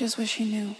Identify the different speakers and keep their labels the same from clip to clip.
Speaker 1: just wish he knew.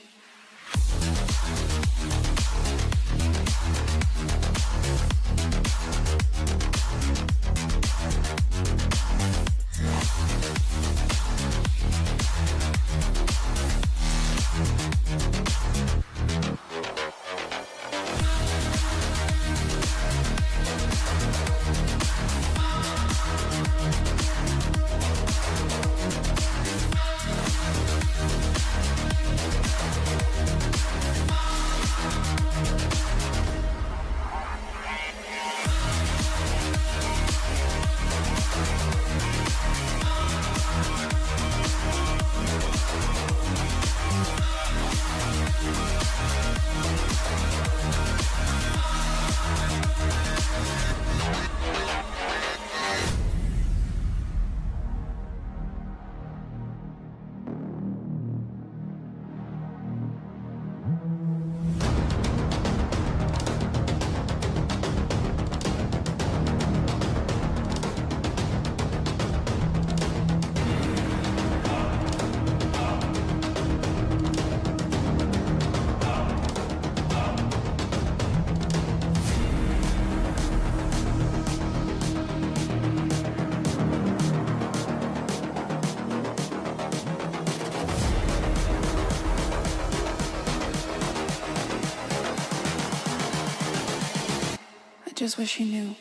Speaker 1: Just wish he knew.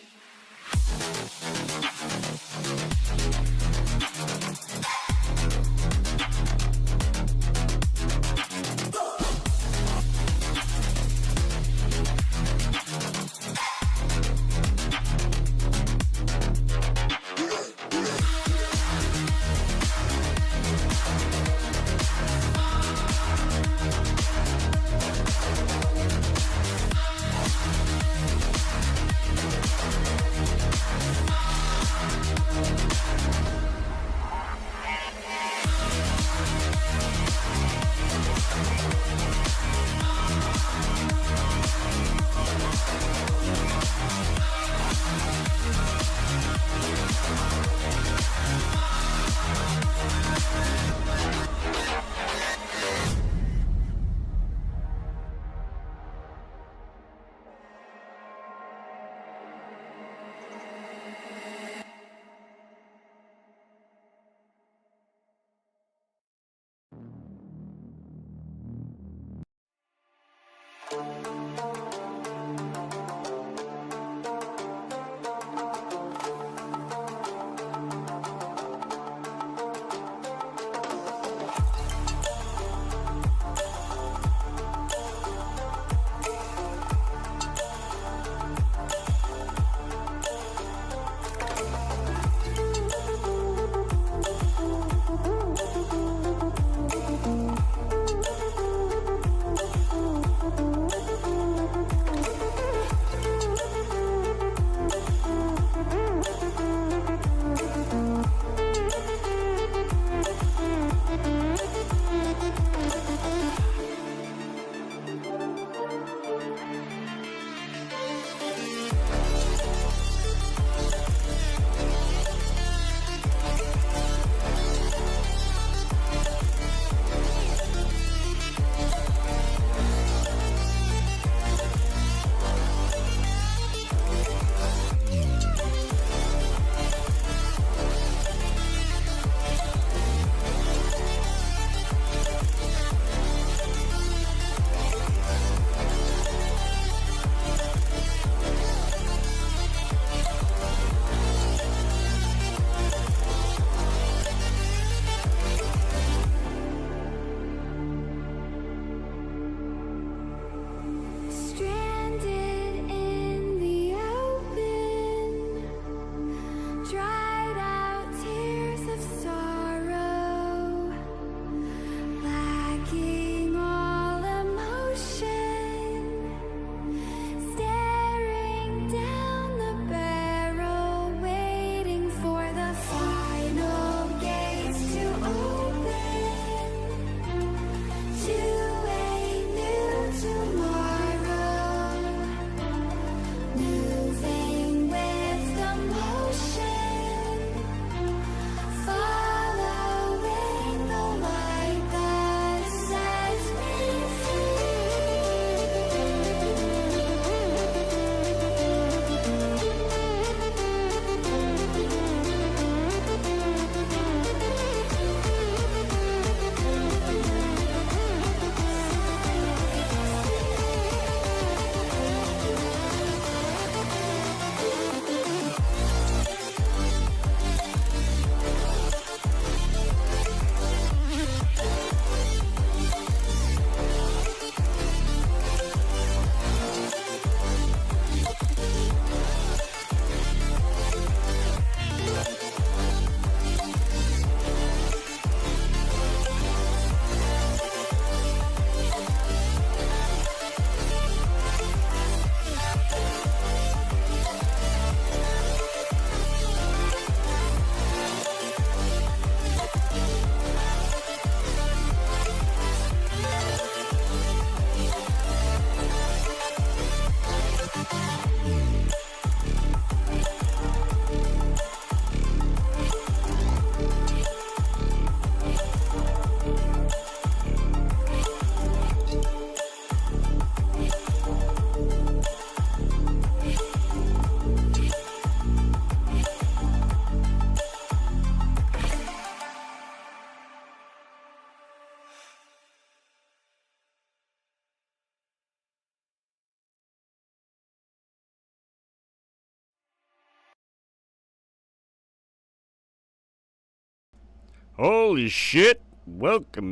Speaker 2: Holy shit! Welcome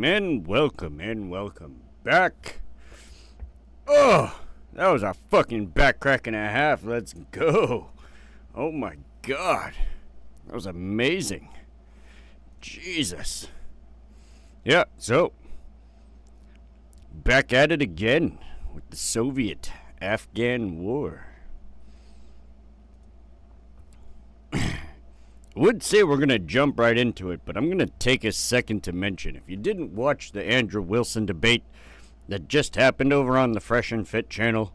Speaker 2: back. Oh, that was a fucking back crack and a half. Let's go. Oh my god. That was amazing. Jesus. Yeah, so back at it again with the Soviet Afghan War. Would say we're going to jump right into it, but I'm going to take a second to mention, if you didn't watch the Andrew Wilson debate that just happened over on the Fresh and Fit channel,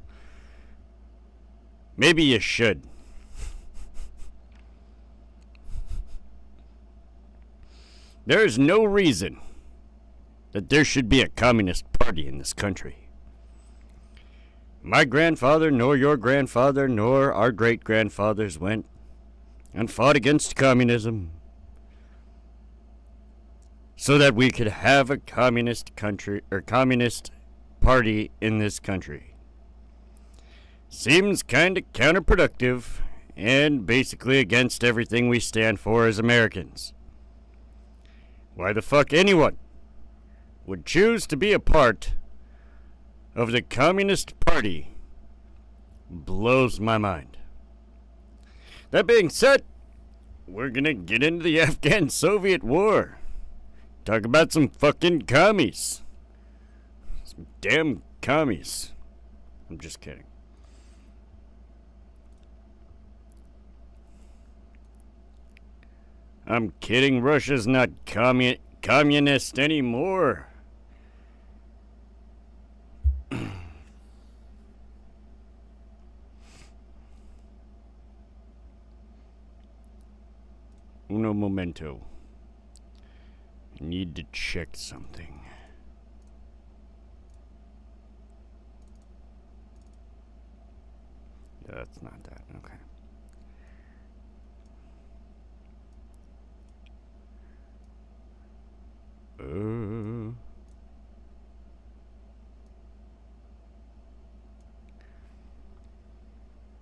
Speaker 2: maybe you should. There is no reason that there should be a communist party in this country. My grandfather, nor your grandfather, nor our great-grandfathers went and fought against communism so that we could have a communist country or communist party in this country. Seems kind of counterproductive and basically against everything we stand for as Americans. Why the fuck anyone would choose to be a part of the Communist Party blows my mind. That being said, we're gonna get into the Afghan-Soviet War. Talk about some fucking commies. Some damn commies. I'm just kidding. I'm kidding. Russia's not communist anymore. Uno momento. I need to check something. That's not that. Okay.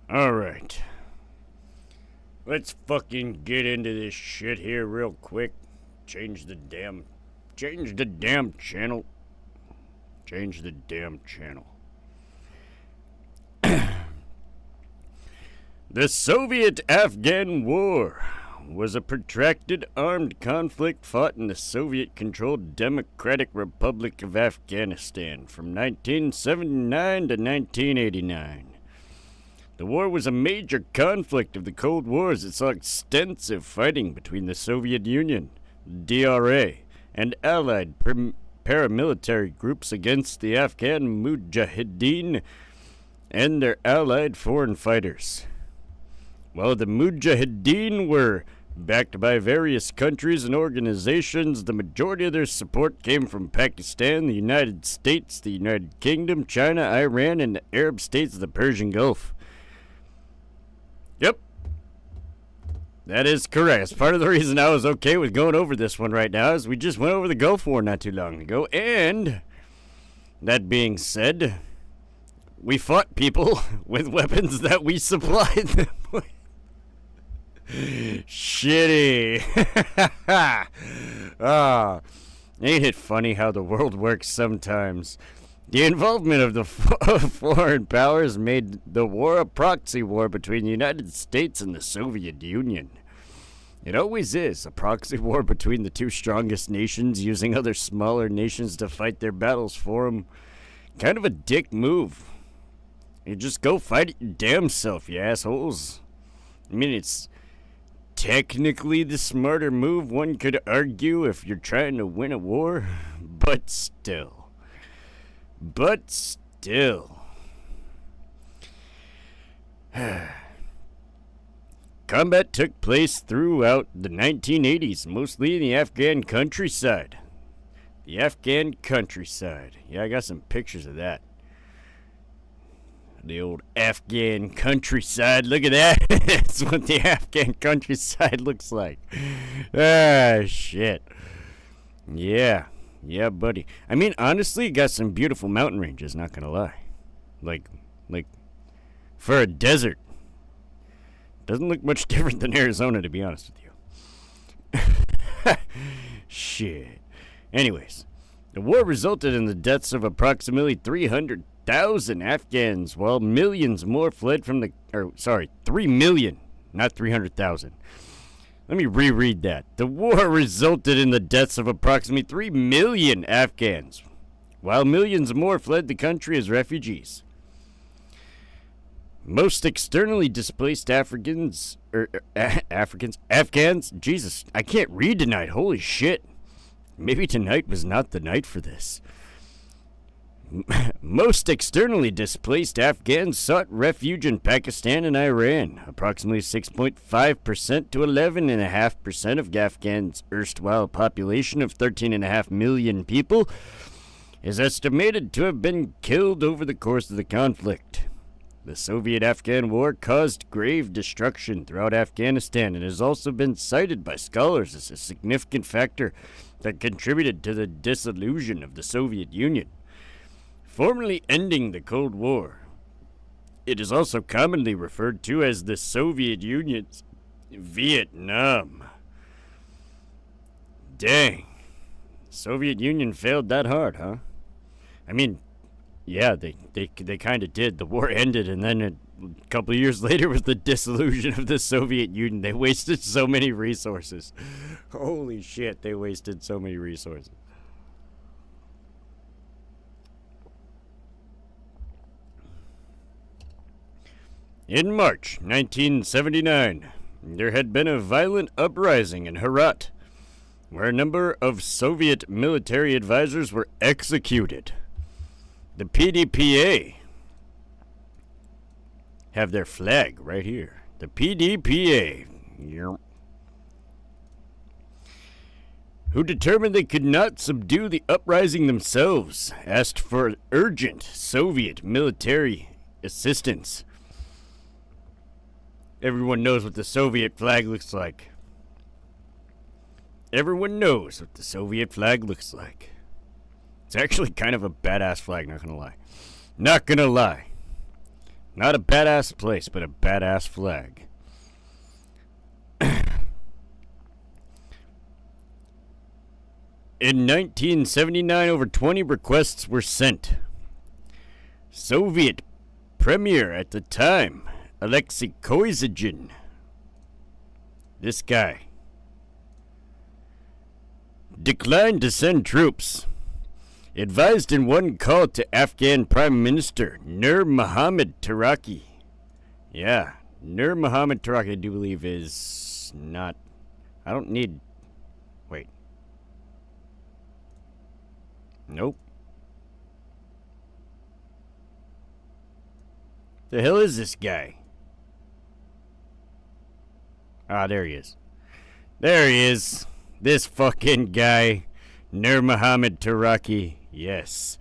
Speaker 2: All right. Let's fucking get into this shit here real quick. Change the damn channel. Change the damn channel. The Soviet Afghan War was a protracted armed conflict fought in the Soviet-controlled Democratic Republic of Afghanistan from 1979 to 1989. The war was a major conflict of the Cold War as it saw extensive fighting between the Soviet Union, the DRA, and allied paramilitary groups against the Afghan Mujahideen and their allied foreign fighters. While the Mujahideen were backed by various countries and organizations, the majority of their support came from Pakistan, the United States, the United Kingdom, China, Iran, and the Arab states of the Persian Gulf. Yep. That is correct. That's part of the reason I was okay with going over this one right now is we just went over the Gulf War not too long ago. And that being said, we fought people with weapons that we supplied them with. Shitty. Ain't it funny how the world works sometimes? The involvement of the foreign powers made the war a proxy war between the United States and the Soviet Union. It always is, a proxy war between the two strongest nations using other smaller nations to fight their battles for them. Kind of a dick move. You just go fight it your damn self, you assholes. I mean, it's technically the smarter move, one could argue, if you're trying to win a war, but still. Combat took place throughout the 1980s, mostly in the Afghan countryside. The Afghan countryside. Yeah, I got some pictures of that. The old Afghan countryside. Look at that. That's what the Afghan countryside looks like. Shit. Yeah, buddy. I mean, honestly, it got some beautiful mountain ranges, not gonna lie. Like, for a desert. Doesn't look much different than Arizona, to be honest with you. Shit. Anyways, the war resulted in the deaths of approximately 300,000 Afghans, while millions more fled from the... 3 million, not 300,000. Let me reread that. The war resulted in the deaths of approximately 3 million Afghans, while millions more fled the country as refugees. Most externally displaced Afghans, Jesus, I can't read tonight, holy shit. Maybe tonight was not the night for this. Most externally displaced Afghans sought refuge in Pakistan and Iran. Approximately 6.5% to 11.5% of Afghans' erstwhile population of 13.5 million people is estimated to have been killed over the course of the conflict. The Soviet Afghan War caused grave destruction throughout Afghanistan and has also been cited by scholars as a significant factor that contributed to the dissolution of the Soviet Union, formally ending the Cold War. It is also commonly referred to as the Soviet Union's Vietnam. Dang. Soviet Union failed that hard, huh? I mean, yeah, they kind of did. The war ended, and then a couple of years later was the dissolution of the Soviet Union. They wasted so many resources. Holy shit, they wasted so many resources. In March 1979, there had been a violent uprising in Herat, where a number of Soviet military advisors were executed. The PDPA have their flag right here. The PDPA, who determined they could not subdue the uprising themselves, asked for urgent Soviet military assistance. Everyone knows what the Soviet flag looks like. Everyone knows what the Soviet flag looks like. It's actually kind of a badass flag, not gonna lie. Not gonna lie. Not a badass place, but a badass flag. In 1979, over 20 requests were sent. Soviet Premier at the time, Alexei Koizygin, this guy, declined to send troops. Advised in one call to Afghan Prime Minister Nur Muhammad Taraki. Yeah, Nur Muhammad Taraki, I do believe, is not... I don't need... Wait. Nope. The hell is this guy? Ah, there he is. There he is. This fucking guy, Nur Muhammad Taraki. Yes.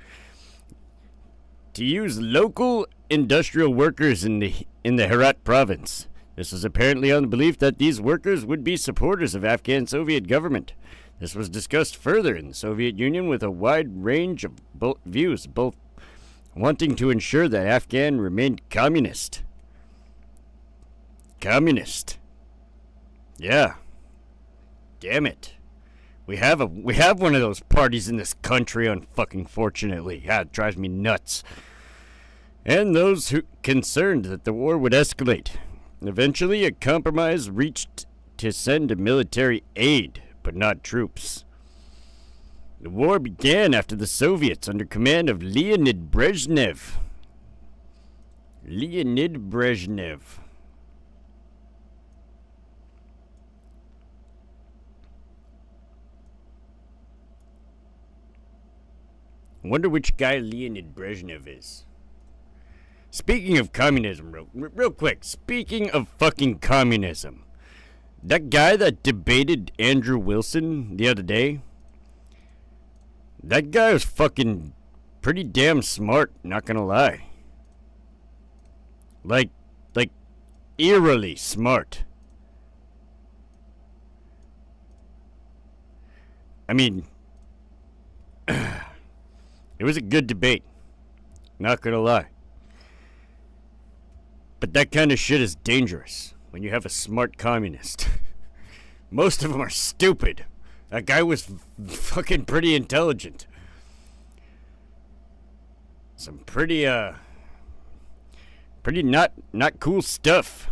Speaker 2: To use local industrial workers in the Herat province. This was apparently on the belief that these workers would be supporters of Afghan Soviet government. This was discussed further in the Soviet Union with a wide range of views, both wanting to ensure that Afghan remained communist. Communist. Yeah. Damn it. We have one of those parties in this country, unfortunately. Yeah, it drives me nuts. And those who concerned that the war would escalate. Eventually, a compromise reached to send military aid, but not troops. The war began after the Soviets, under command of Leonid Brezhnev. Leonid Brezhnev. I wonder which guy Leonid Brezhnev is. Speaking of communism, real quick. Speaking of fucking communism. That guy that debated Andrew Wilson the other day. That guy was fucking pretty damn smart, not gonna lie. Like eerily smart. I mean... It was a good debate. Not gonna lie. But that kind of shit is dangerous when you have a smart communist. Most of them are stupid. That guy was fucking pretty intelligent. Some pretty not cool stuff.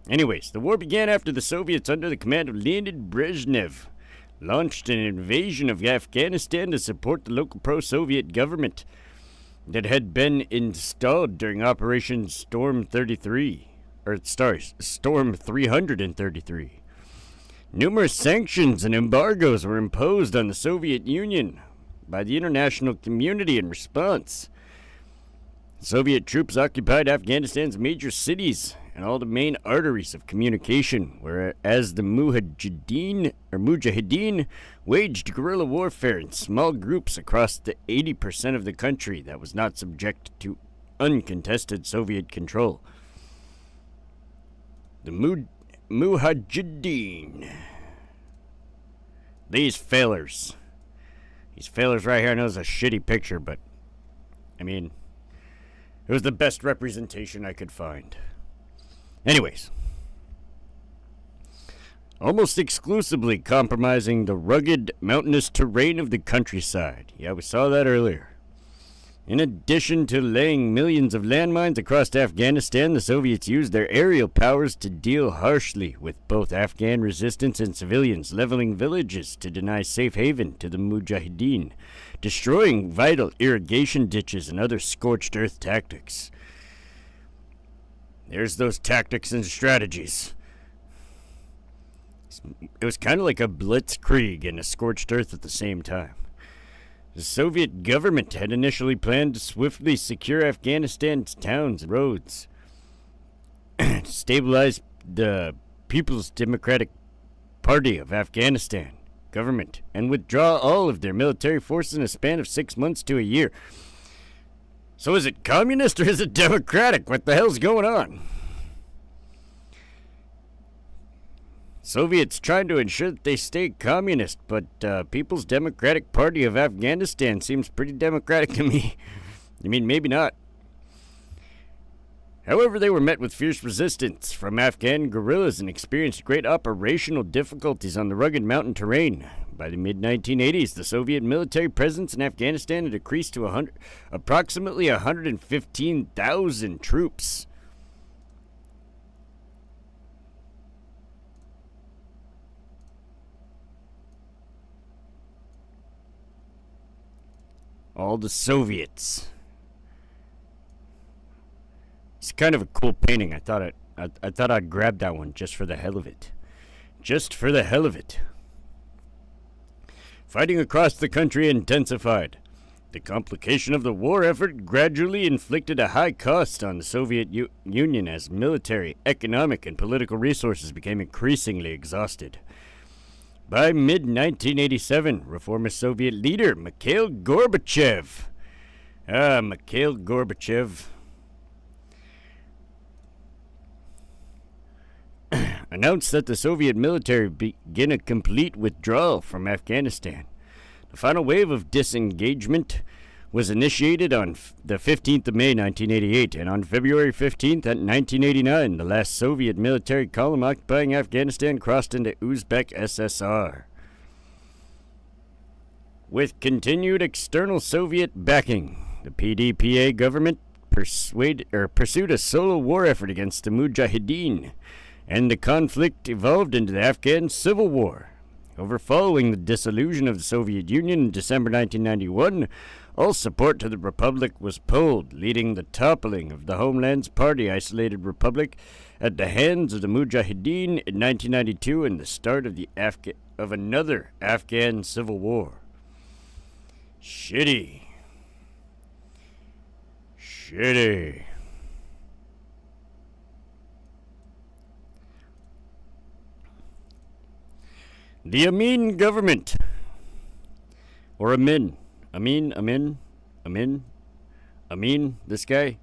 Speaker 2: Anyways, the war began after the Soviets, under the command of Leonid Brezhnev, launched an invasion of Afghanistan to support the local pro-Soviet government that had been installed during Operation Storm 333. Numerous sanctions and embargoes were imposed on the Soviet Union by the international community in response. Soviet troops occupied Afghanistan's major cities and all the main arteries of communication, whereas the Mujahideen waged guerrilla warfare in small groups across the 80% of the country that was not subject to uncontested Soviet control. The Mujahideen. These failures right here. I know it's a shitty picture, but I mean, it was the best representation I could find. Anyways, almost exclusively compromising the rugged, mountainous terrain of the countryside. Yeah, we saw that earlier. In addition to laying millions of landmines across Afghanistan, the Soviets used their aerial powers to deal harshly with both Afghan resistance and civilians, leveling villages to deny safe haven to the Mujahideen, destroying vital irrigation ditches and other scorched earth tactics. There's those tactics and strategies. It was kind of like a blitzkrieg and a scorched earth at the same time. The Soviet government had initially planned to swiftly secure Afghanistan's towns and roads, to stabilize the People's Democratic Party of Afghanistan government, and withdraw all of their military forces in a span of 6 months to a year. So is it communist or is it democratic? What the hell's going on? Soviets trying to ensure that they stay communist, but People's Democratic Party of Afghanistan seems pretty democratic to me. I mean, maybe not. However, they were met with fierce resistance from Afghan guerrillas and experienced great operational difficulties on the rugged mountain terrain. By the mid-1980s, the Soviet military presence in Afghanistan had decreased to approximately 115,000 troops. All the Soviets. It's kind of a cool painting. I thought I'd grab that one just for the hell of it. Just for the hell of it. Fighting across the country intensified. The complication of the war effort gradually inflicted a high cost on the Soviet Union as military, economic, and political resources became increasingly exhausted. By mid-1987, reformist Soviet leader Mikhail Gorbachev announced that the Soviet military begin a complete withdrawal from Afghanistan. The final wave of disengagement was initiated on the 15th of May 1988, and on February 15th, 1989, the last Soviet military column occupying Afghanistan crossed into Uzbek SSR. With continued external Soviet backing, the PDPA government pursued a solo war effort against the Mujahideen, and the conflict evolved into the Afghan Civil War. Following the dissolution of the Soviet Union in December 1991, all support to the republic was pulled, leading the toppling of the Homeland's Party Isolated Republic at the hands of the Mujahideen in 1992 and the start of another Afghan Civil War. Shitty. The Amin government, or Amin, this guy,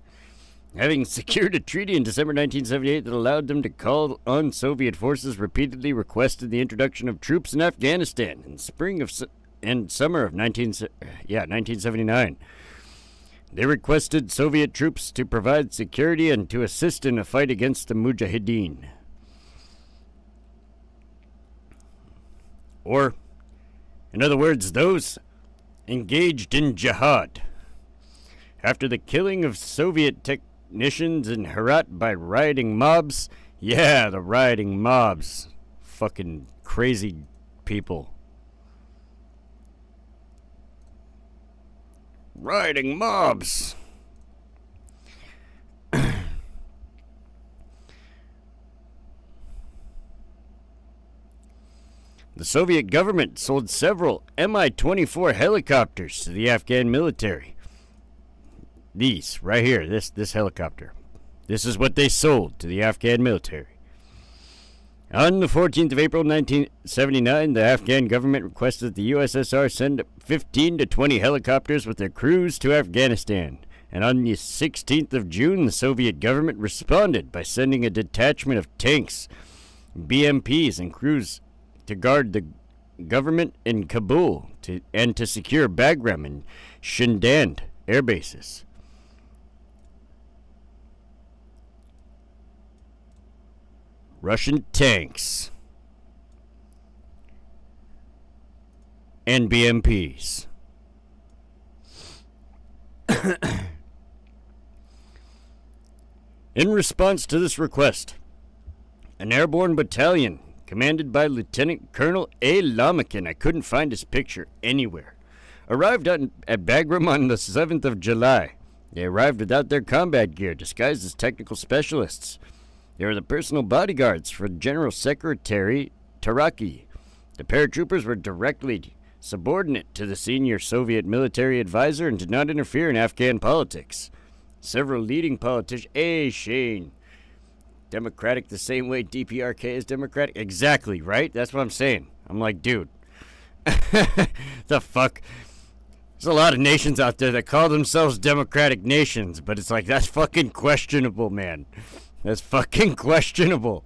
Speaker 2: having secured a treaty in December 1978 that allowed them to call on Soviet forces, repeatedly requested the introduction of troops in Afghanistan in summer of 1979. They requested Soviet troops to provide security and to assist in a fight against the Mujahideen. Or In other words, those engaged in jihad. After the killing of Soviet technicians in Herat by rioting mobs, yeah, the rioting mobs, fucking crazy people. Rioting mobs. The Soviet government sold several Mi-24 helicopters to the Afghan military. These, right here, this helicopter. This is what they sold to the Afghan military. On the 14th of April 1979, the Afghan government requested that the USSR send 15 to 20 helicopters with their crews to Afghanistan. And on the 16th of June, the Soviet government responded by sending a detachment of tanks, BMPs, and crews to guard the government in Kabul and to secure Bagram and Shindand air bases. Russian tanks and BMPs. In response to this request, an airborne battalion commanded by Lieutenant Colonel A. Lamakin, I couldn't find his picture anywhere, arrived at Bagram on the 7th of July. They arrived without their combat gear, disguised as technical specialists. They were the personal bodyguards for General Secretary Taraki. The paratroopers were directly subordinate to the senior Soviet military advisor and did not interfere in Afghan politics. Several leading politicians, Shane, Democratic the same way DPRK is Democratic? Exactly, right? That's what I'm saying. I'm like, dude, the fuck? There's a lot of nations out there that call themselves democratic nations, but it's like, that's fucking questionable, man. That's fucking questionable.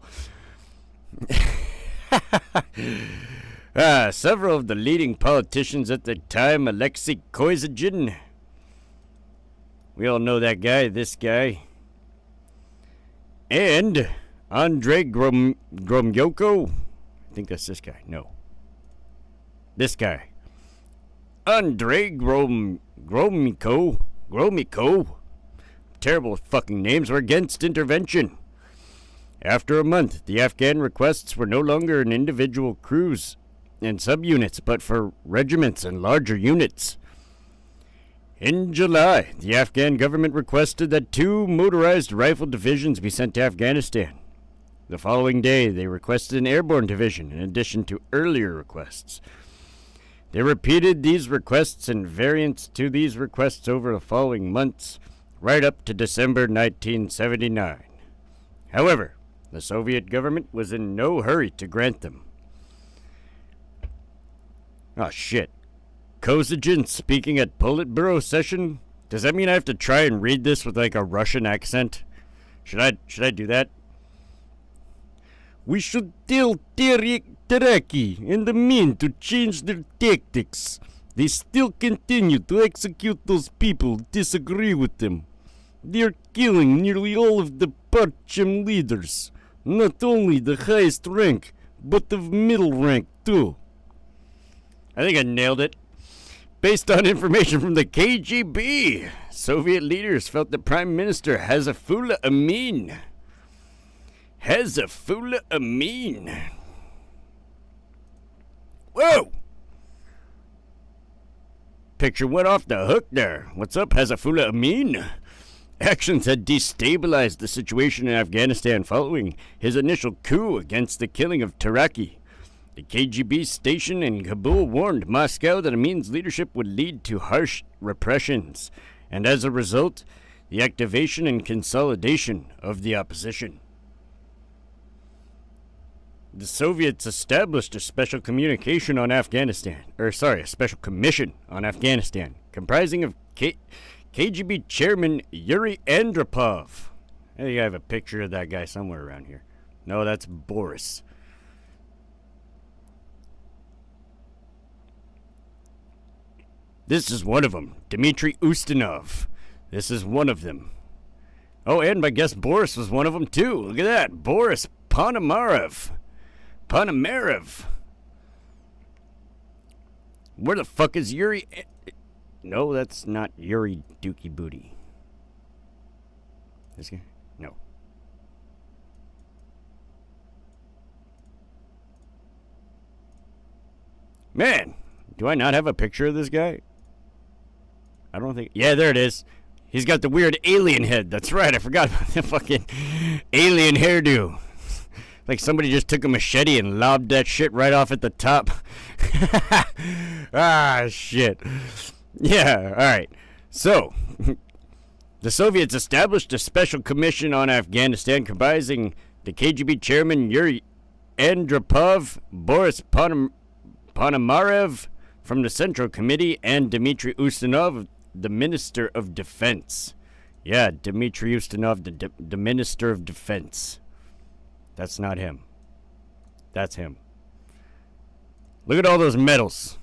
Speaker 2: Several of the leading politicians at the time, Alexei Koizygin, we all know that guy, this guy, and Andrei Gromyko, I think that's this guy, no. This guy. Andrei Gromyko, terrible fucking names, were against intervention. After a month, the Afghan requests were no longer in individual crews and subunits, but for regiments and larger units. In July, the Afghan government requested that 2 motorized rifle divisions be sent to Afghanistan. The following day, they requested an airborne division in addition to earlier requests. They repeated these requests and variants to these requests over the following months, right up to December 1979. However, the Soviet government was in no hurry to grant them. Oh shit. Kozyygin speaking at Politburo session? Does that mean I have to try and read this with like a Russian accent? Should I do that? We should tell Taraki and the men to change their tactics. They still continue to execute those people who disagree with them. They are killing nearly all of the Parcham leaders, not only the highest rank, but of middle rank too. I think I nailed it. Based on information from the KGB, Soviet leaders felt that Prime Minister Hazifullah Amin. Whoa! Picture went off the hook there. What's up, Hazifullah Amin? Actions had destabilized the situation in Afghanistan following his initial coup against the killing of Taraki. The KGB station in Kabul warned Moscow that Amin's leadership would lead to harsh repressions, and as a result, the activation and consolidation of the opposition. The Soviets established a special communication on Afghanistan, a special commission on Afghanistan, comprising of KGB chairman Yuri Andropov. I think I have a picture of that guy somewhere around here. No, that's Boris. This is one of them, Dmitry Ustinov. This is one of them. Oh, and I guess Boris was one of them too. Look at that, Boris Ponomarev. Where the fuck is Yuri? No, that's not Yuri Dookie Booty. This guy? No. Man, do I not have a picture of this guy? I don't think... Yeah, there it is. He's got the weird alien head. That's right, I forgot about the fucking alien hairdo. Like somebody just took a machete and lobbed that shit right off at the top. Ah, shit. Yeah, alright. So, the Soviets established a special commission on Afghanistan comprising the KGB chairman Yuri Andropov, Boris Ponomarev from the Central Committee, and Dmitry Ustinov, the Minister of Defense. Yeah, Dmitry Ustinov, the Minister of Defense. That's not him. That's him. Look at all those medals.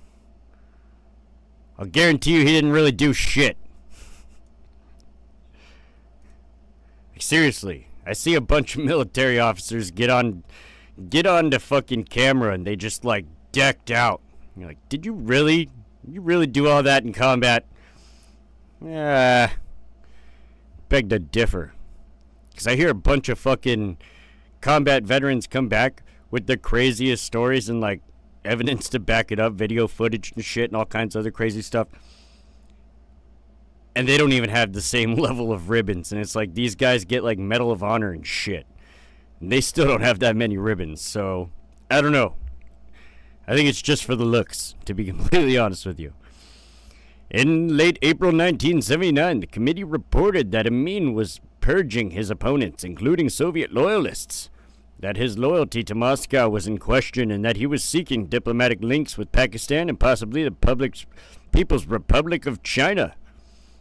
Speaker 2: I'll guarantee you he didn't really do shit. Like, seriously, I see a bunch of military officers get on to fucking camera and they just like decked out. You're like, did you really do all that in combat? Beg to differ. Because I hear a bunch of fucking combat veterans come back with the craziest stories and like evidence to back it up, video footage and shit and all kinds of other crazy stuff. And they don't even have the same level of ribbons. And it's like these guys get like Medal of Honor and shit. And they still don't have that many ribbons. So, I don't know. I think it's just for the looks, to be completely honest with you. In late April 1979, the committee reported that Amin was purging his opponents, including Soviet loyalists, that his loyalty to Moscow was in question, and that he was seeking diplomatic links with Pakistan and possibly the People's Republic of China.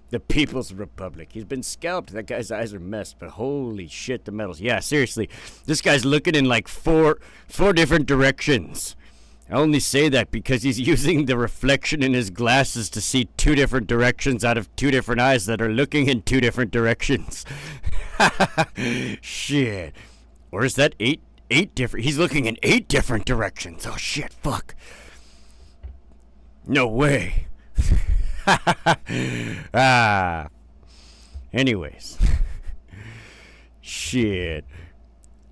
Speaker 2: The People's Republic. He's been scalped. That guy's eyes are messed, but holy shit, the medals. Yeah, seriously. This guy's looking in like four different directions. I only say that because he's using the reflection in his glasses to see two different directions out of two different eyes that are looking in two different directions. Shit. Or is that eight different? He's looking in 8 different directions. Oh shit, fuck. No way. Anyways. Shit.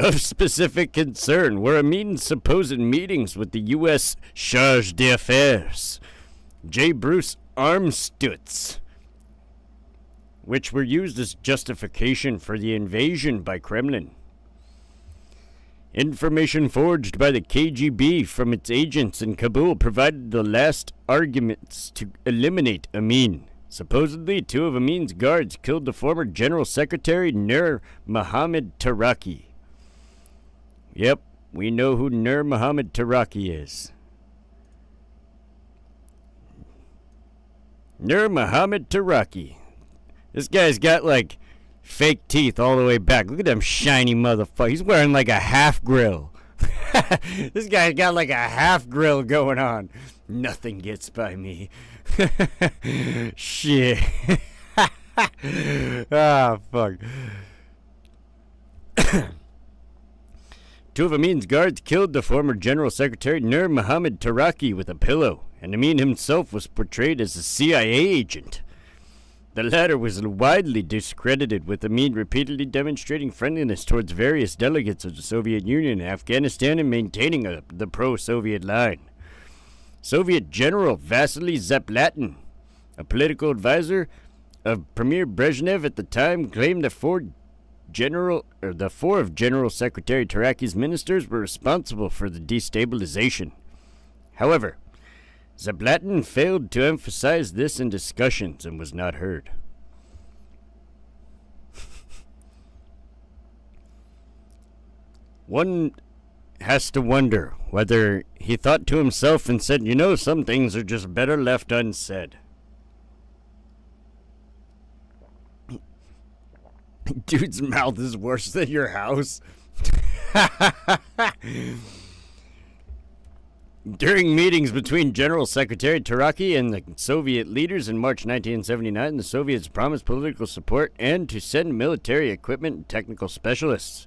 Speaker 2: Of specific concern were Amin's supposed meetings with the U.S. Charge d'Affaires, J. Bruce Armstutz, which were used as justification for the invasion by Kremlin. Information forged by the KGB from its agents in Kabul provided the last arguments to eliminate Amin. Supposedly, 2 of Amin's guards killed the former General Secretary Nur Mohammad Taraki. Yep, we know who Nur Mohammad Taraki is. Nur Mohammad Taraki. This guy's got like fake teeth all the way back. Look at them shiny motherfuckers. He's wearing like a half grill. This guy's got like a half grill going on. Nothing gets by me. Shit. Ah, fuck. 2 of Amin's guards killed the former General Secretary Nur Mohammad Taraki with a pillow, and Amin himself was portrayed as a CIA agent. The latter was widely discredited, with Amin repeatedly demonstrating friendliness towards various delegates of the Soviet Union and Afghanistan and maintaining the pro-Soviet line. Soviet General Vasily Zaplatin, a political advisor of Premier Brezhnev at the time, claimed the 4 of General Secretary Taraki's ministers were responsible for the destabilization. However, Zaplatin failed to emphasize this in discussions and was not heard. One has to wonder whether he thought to himself and said, some things are just better left unsaid. Dude's mouth is worse than your house. During meetings between General Secretary Taraki and the Soviet leaders in March 1979, the Soviets promised political support and to send military equipment and technical specialists.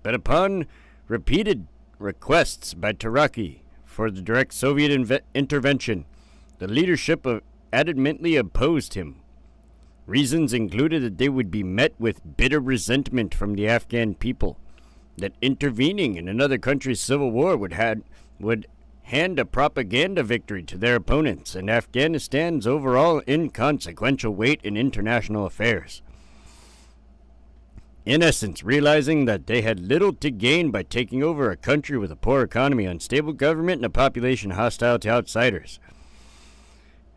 Speaker 2: But upon repeated requests by Taraki for the direct Soviet intervention, the leadership adamantly opposed him. Reasons included that they would be met with bitter resentment from the Afghan people, that intervening in another country's civil war would hand a propaganda victory to their opponents, and Afghanistan's overall inconsequential weight in international affairs. In essence, realizing that they had little to gain by taking over a country with a poor economy, unstable government, and a population hostile to outsiders.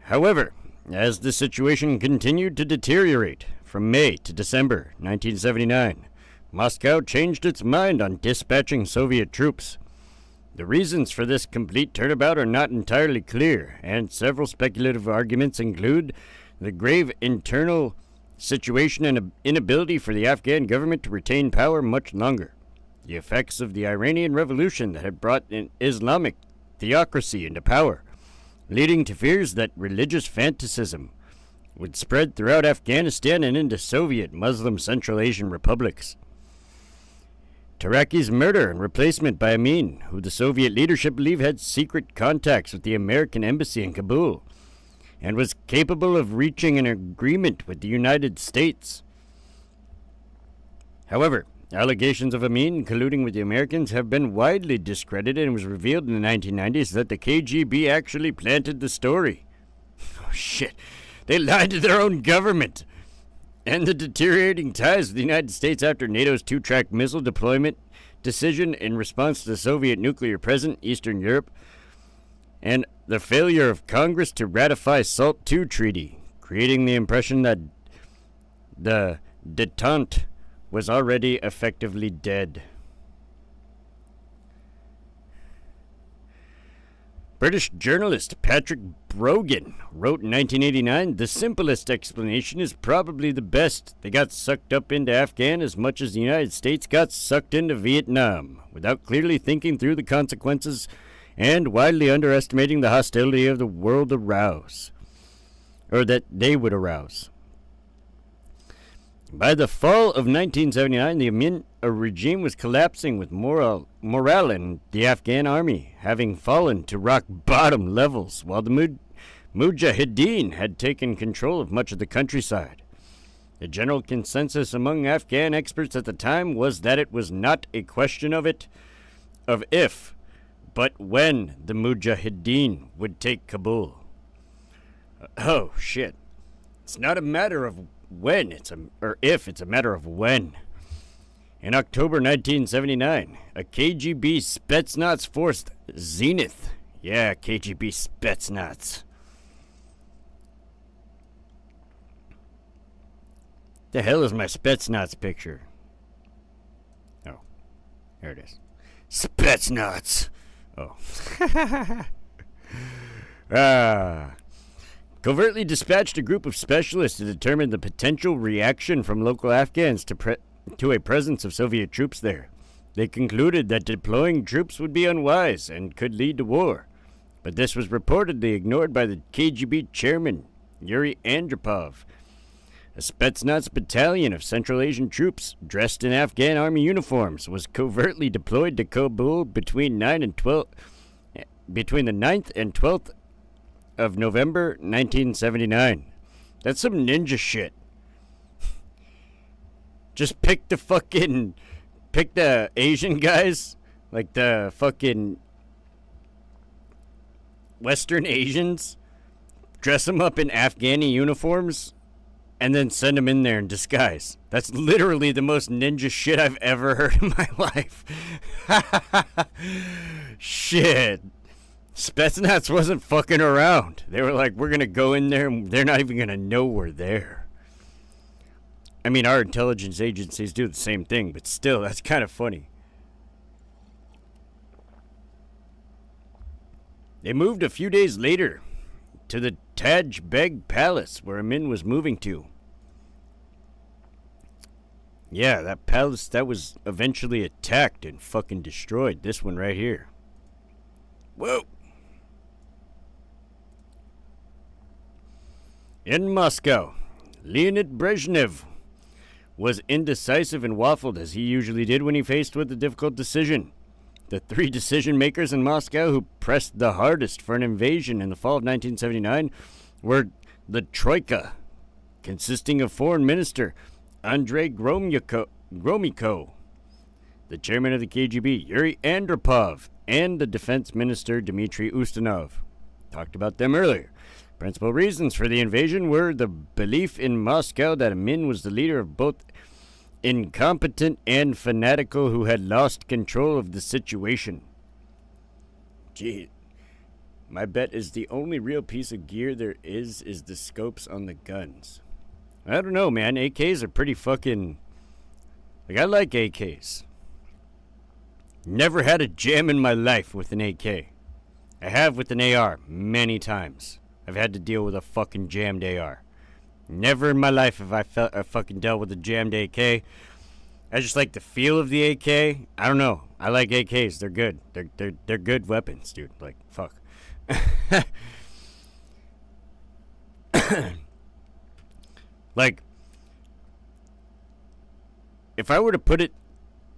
Speaker 2: However, as the situation continued to deteriorate from May to December 1979, Moscow changed its mind on dispatching Soviet troops. The reasons for this complete turnabout are not entirely clear, and several speculative arguments include the grave internal situation and inability for the Afghan government to retain power much longer, the effects of the Iranian Revolution that had brought an Islamic theocracy into power, leading to fears that religious fanaticism would spread throughout Afghanistan and into Soviet Muslim Central Asian republics. Taraki's murder and replacement by Amin, who the Soviet leadership believed had secret contacts with the American embassy in Kabul and was capable of reaching an agreement with the United States. However, allegations of Amin colluding with the Americans have been widely discredited, and it was revealed in the 1990s that the KGB actually planted the story. Oh shit, they lied to their own government. And the deteriorating ties with the United States after NATO's two-track missile deployment decision in response to the Soviet nuclear presence in Eastern Europe, and the failure of Congress to ratify SALT II treaty, creating the impression that the détente was already effectively dead. British journalist Patrick Brogan wrote in 1989, "The simplest explanation is probably the best. They got sucked up into Afghan as much as the United States got sucked into Vietnam, without clearly thinking through the consequences and widely underestimating the hostility of the world arouse, or that they would arouse." By the fall of 1979, the Amin regime was collapsing, with morale in the Afghan army having fallen to rock-bottom levels, while the Mujahideen had taken control of much of the countryside. The general consensus among Afghan experts at the time was that it was not a question of if, but when the Mujahideen would take Kabul. Oh, shit. It's not a matter of when, or if, it's a matter of when. In October 1979, a KGB Spetsnaz force, Zenith. Yeah, KGB Spetsnaz. The hell is my Spetsnaz picture? Oh, there it is. Spetsnaz. Oh. Covertly dispatched a group of specialists to determine the potential reaction from local Afghans to a presence of Soviet troops there. They concluded that deploying troops would be unwise and could lead to war, but this was reportedly ignored by the KGB chairman, Yuri Andropov. A Spetsnaz battalion of Central Asian troops dressed in Afghan army uniforms was covertly deployed to Kabul between the 9th and 12th of November 1979. That's some ninja shit. Just pick the Asian guys, like the fucking Western Asians, dress them up in Afghani uniforms, and then send them in there in disguise. That's literally the most ninja shit I've ever heard in my life. Shit. Spetsnaz wasn't fucking around. They were like, we're gonna go in there and they're not even gonna know we're there. I mean, our intelligence agencies do the same thing, but still, that's kind of funny. They moved a few days later to the Taj Beg Palace, where Amin was moving to. Yeah, that palace that was eventually attacked and fucking destroyed. This one right here. Whoa! In Moscow, Leonid Brezhnev was indecisive and waffled, as he usually did when he faced with a difficult decision. The three decision makers in Moscow who pressed the hardest for an invasion in the fall of 1979 were the Troika, consisting of Foreign Minister Andrei Gromyko, the chairman of the KGB, Yuri Andropov, and the defense minister, Dmitry Ustinov. Talked about them earlier. Principal reasons for the invasion were the belief in Moscow that Amin was the leader of both incompetent and fanatical who had lost control of the situation. Gee, my bet is the only real piece of gear there is the scopes on the guns. I don't know, man. AKs are pretty fucking... Like, I like AKs. Never had a jam in my life with an AK. I have with an AR many times. I've had to deal with a fucking jammed AR. Never in my life have I fucking dealt with a jammed AK. I just like the feel of the AK. I don't know. I like AKs. They're good. They're good weapons, dude. Like, fuck. Like, if I were to put it,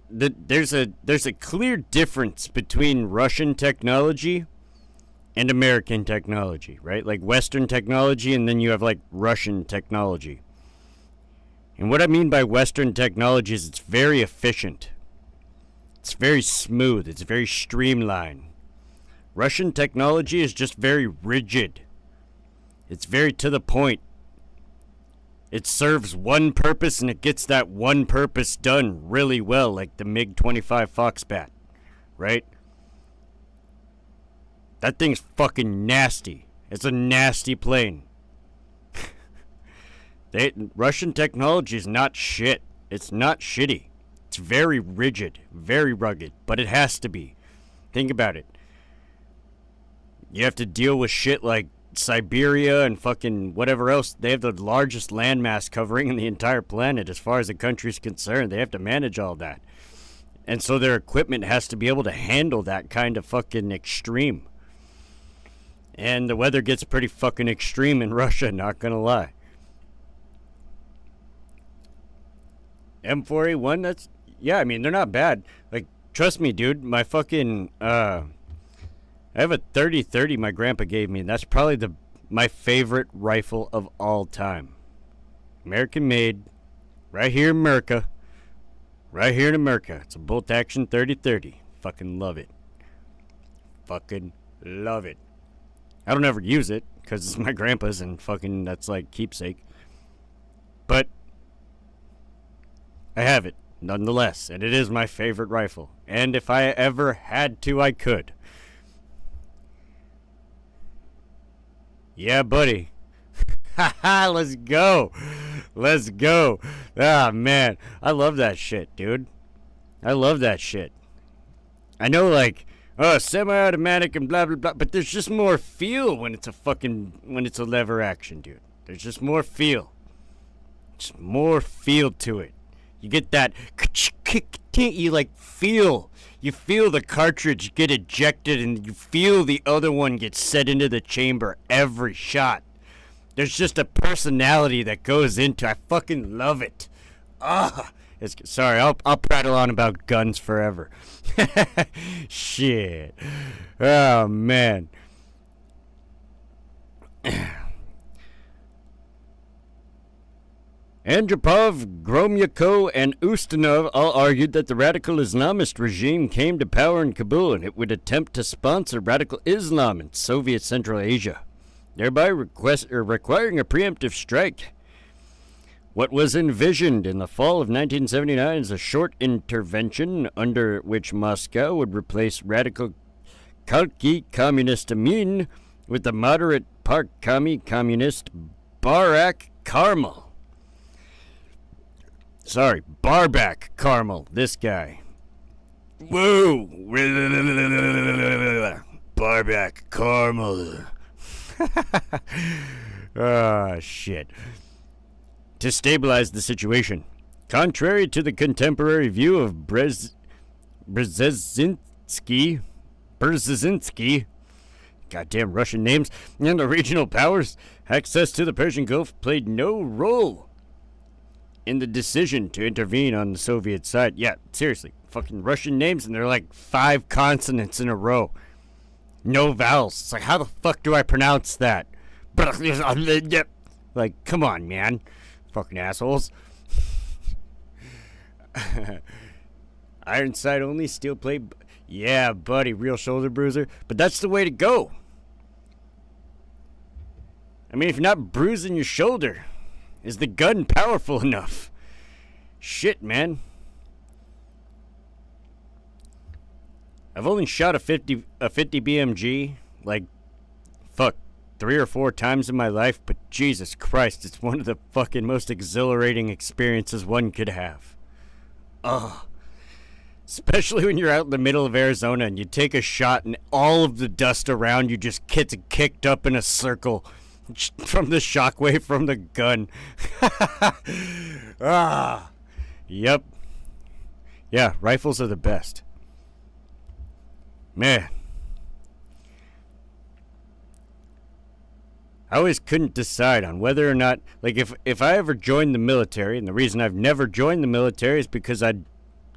Speaker 2: there's a clear difference between Russian technology and American technology, right? Like Western technology, and then you have like Russian technology. And what I mean by Western technology is it's very efficient. It's very smooth. It's very streamlined. Russian technology is just very rigid. It's very to the point. It serves one purpose and it gets that one purpose done really well, like the MiG-25 Foxbat, right? That thing's fucking nasty. It's a nasty plane. Russian technology is not shit. It's not shitty. It's very rigid, very rugged, but it has to be. Think about it. You have to deal with shit like Siberia and fucking whatever else. They have the largest landmass covering in the entire planet as far as the country's concerned. They have to manage all that. And so their equipment has to be able to handle that kind of fucking extreme. And the weather gets pretty fucking extreme in Russia, not gonna lie. M4A1, that's... Yeah, I mean, they're not bad. Like, trust me, dude, my fucking... I have a 30-30 my grandpa gave me, and that's probably my favorite rifle of all time. American made, right here in America. Right here in America. It's a bolt-action 30-30. Fucking love it. Fucking love it. I don't ever use it, because it's my grandpa's, and fucking that's like keepsake. But I have it, nonetheless, and it is my favorite rifle. And if I ever had to, I could. Yeah, buddy. Haha, let's go. Let's go. Ah, man. I love that shit, dude. I love that shit. I know, like, semi-automatic and blah, blah, blah, but there's just more feel when it's a lever action, dude. There's just more feel. Just more feel to it. You get that, you like feel. You feel the cartridge get ejected and you feel the other one get set into the chamber every shot. There's just a personality that goes into. I fucking love it. Sorry, I'll prattle on about guns forever. Shit. Oh man. Andropov, Gromyko, and Ustinov all argued that the radical Islamist regime came to power in Kabul and it would attempt to sponsor radical Islam in Soviet Central Asia, thereby requiring a preemptive strike. What was envisioned in the fall of 1979 as a short intervention under which Moscow would replace radical Khalqi communist Amin with the moderate Parkami communist Barak Karmal. Sorry, Barback Carmel, this guy. Whoa! Barback Carmel. Ah, shit. To stabilize the situation. Contrary to the contemporary view of Brzezinski, goddamn Russian names, and the regional powers, access to the Persian Gulf played no role in the decision to intervene on the Soviet side. Yeah, seriously, fucking Russian names, and they're like 5 consonants in a row. No vowels. It's like, how the fuck do I pronounce that? Like, come on, man. Fucking assholes. Ironside only, steel plate. Yeah, buddy, real shoulder bruiser. But that's the way to go. I mean, if you're not bruising your shoulder, is the gun powerful enough? Shit, man. I've only shot a 50 BMG, like, fuck, 3 or 4 times in my life, but Jesus Christ, it's one of the fucking most exhilarating experiences one could have. Ugh. Especially when you're out in the middle of Arizona and you take a shot and all of the dust around you just gets kicked up in a circle from the shockwave from the gun. Ah. Yep. Yeah, rifles are the best. Man. I always couldn't decide on whether or not, like, if I ever joined the military, and the reason I've never joined the military is because I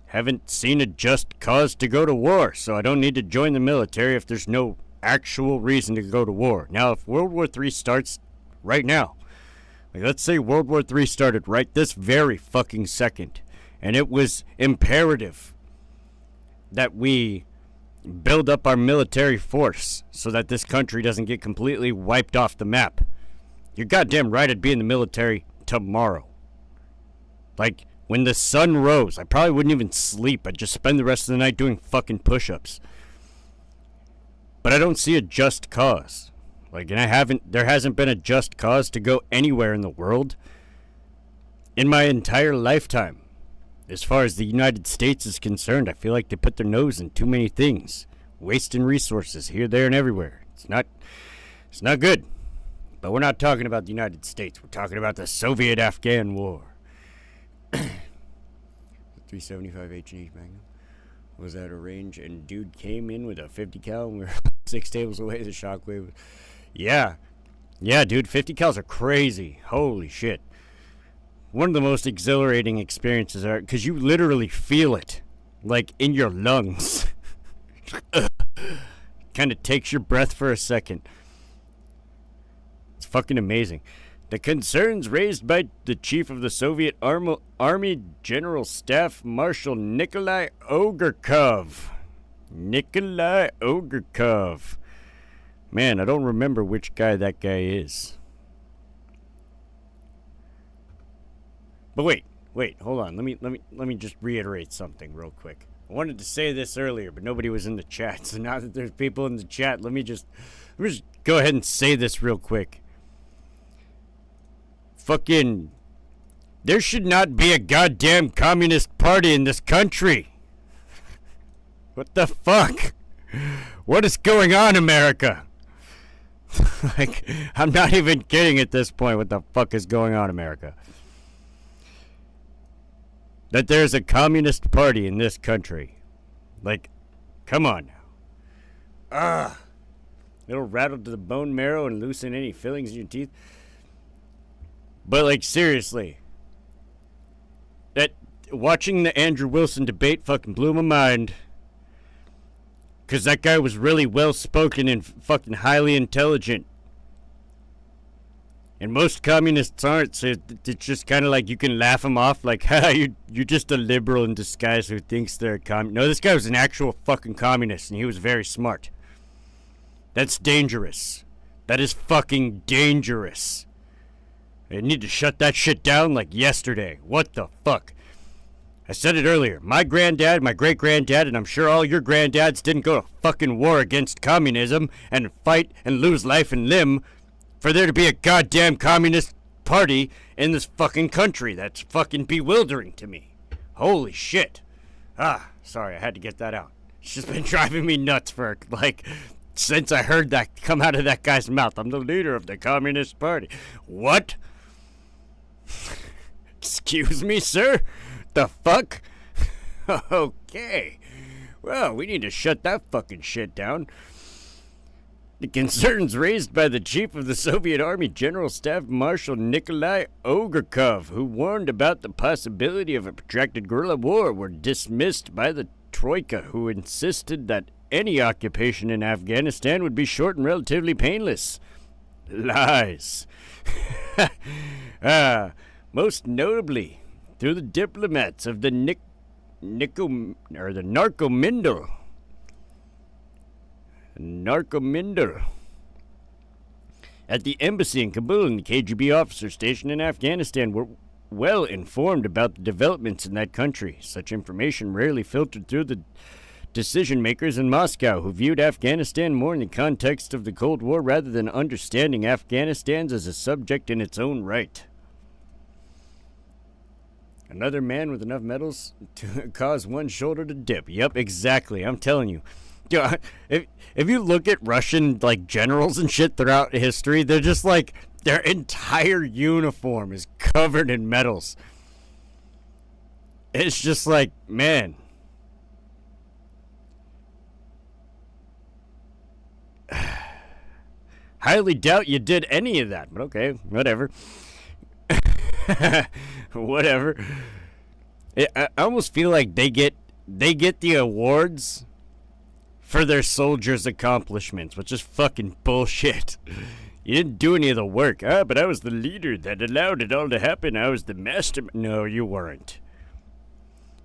Speaker 2: haven't seen a just cause to go to war, so I don't need to join the military if there's no actual reason to go to war. Now, if World War III starts right now, like, let's say World War III started right this very fucking second, and it was imperative that we build up our military force so that this country doesn't get completely wiped off the map. You're goddamn right I'd be in the military tomorrow. Like, when the sun rose, I probably wouldn't even sleep. I'd just spend the rest of the night doing fucking push-ups. But I don't see a just cause. Like, and there hasn't been a just cause to go anywhere in the world in my entire lifetime. As far as the United States is concerned, I feel like they put their nose in too many things, wasting resources here, there, and everywhere. It's not good. But we're not talking about the United States. We're talking about the Soviet Afghan War. 375 H&H Magnum was at a range, and dude came in with a 50 cal, and we were 6 tables away. The shockwave. Yeah, dude, 50 cals are crazy. Holy shit. One of the most exhilarating experiences are because you literally feel it, like, in your lungs. Kind of takes your breath for a second. It's fucking amazing. The concerns raised by the chief of the Soviet Army General Staff Marshal Nikolai Ogarkov. Man, I don't remember which guy that guy is. But wait, hold on. Let me just reiterate something real quick. I wanted to say this earlier, but nobody was in the chat. So now that there's people in the chat, let me just go ahead and say this real quick. Fucking, there should not be a goddamn communist party in this country. What the fuck? What is going on, America? Like, I'm not even kidding at this point. What the fuck is going on, America? That there's a communist party in this country. Like, come on now. It'll rattle to the bone marrow and loosen any fillings in your teeth. But, like, seriously. That, watching the Andrew Wilson debate fucking blew my mind. Because that guy was really well-spoken and fucking highly intelligent. And most communists aren't, so it's just kind of like you can laugh them off, like, ha, you're just a liberal in disguise who thinks they're a communist. No, this guy was an actual fucking communist, and he was very smart. That's dangerous. That is fucking dangerous. I need to shut that shit down like yesterday. What the fuck? I said it earlier. My granddad, my great-granddad, and I'm sure all your granddads didn't go to fucking war against communism and fight and lose life and limb for there to be a goddamn communist party in this fucking country. That's fucking bewildering to me. Holy shit. Sorry, I had to get that out. It's just been driving me nuts for, like, since I heard that come out of that guy's mouth. I'm the leader of the Communist Party. What? Excuse me, sir? The fuck? Okay. Well, we need to shut that fucking shit down. The concerns raised by the chief of the Soviet Army, General Staff Marshal Nikolai Ogrkov, who warned about the possibility of a protracted guerrilla war, were dismissed by the Troika, who insisted that any occupation in Afghanistan would be short and relatively painless. Lies. Most notably, through the diplomats of the Narcomindel. At the embassy in Kabul and the KGB officer stationed in Afghanistan were well informed about the developments in that country. Such information rarely filtered through the decision makers in Moscow, who viewed Afghanistan more in the context of the Cold War rather than understanding Afghanistan as a subject in its own right. Another man with enough medals to cause one shoulder to dip. Yep, exactly. I'm telling you. If you look at Russian generals and shit throughout history, they're just their entire uniform is covered in medals. It's just man. Highly doubt you did any of that, but okay, whatever. Whatever. I almost feel like they get the awards for their soldiers' accomplishments, which is fucking bullshit. You didn't do any of the work. But I was the leader that allowed it all to happen. I was the master. No, you weren't.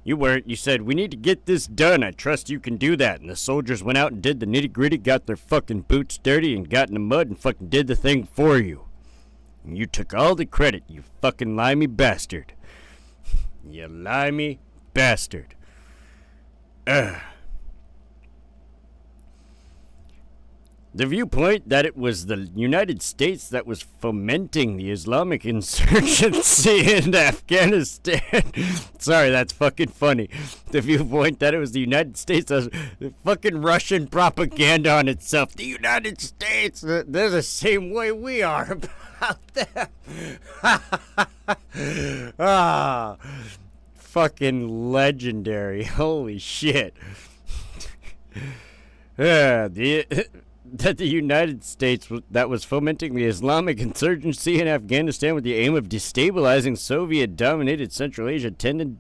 Speaker 2: You weren't. You said, we need to get this done. I trust you can do that. And the soldiers went out and did the nitty-gritty, got their fucking boots dirty, and got in the mud and fucking did the thing for you. And you took all the credit, you fucking limey bastard. You limey bastard. The viewpoint that it was the United States that was fomenting the Islamic insurgency in Afghanistan. Sorry, that's fucking funny. The viewpoint that it was the United States that was fucking Russian propaganda on itself. The United States, they're the same way we are about them. Fucking legendary. Holy shit. That the United States that was fomenting the Islamic insurgency in Afghanistan with the aim of destabilizing Soviet-dominated Central Asia tended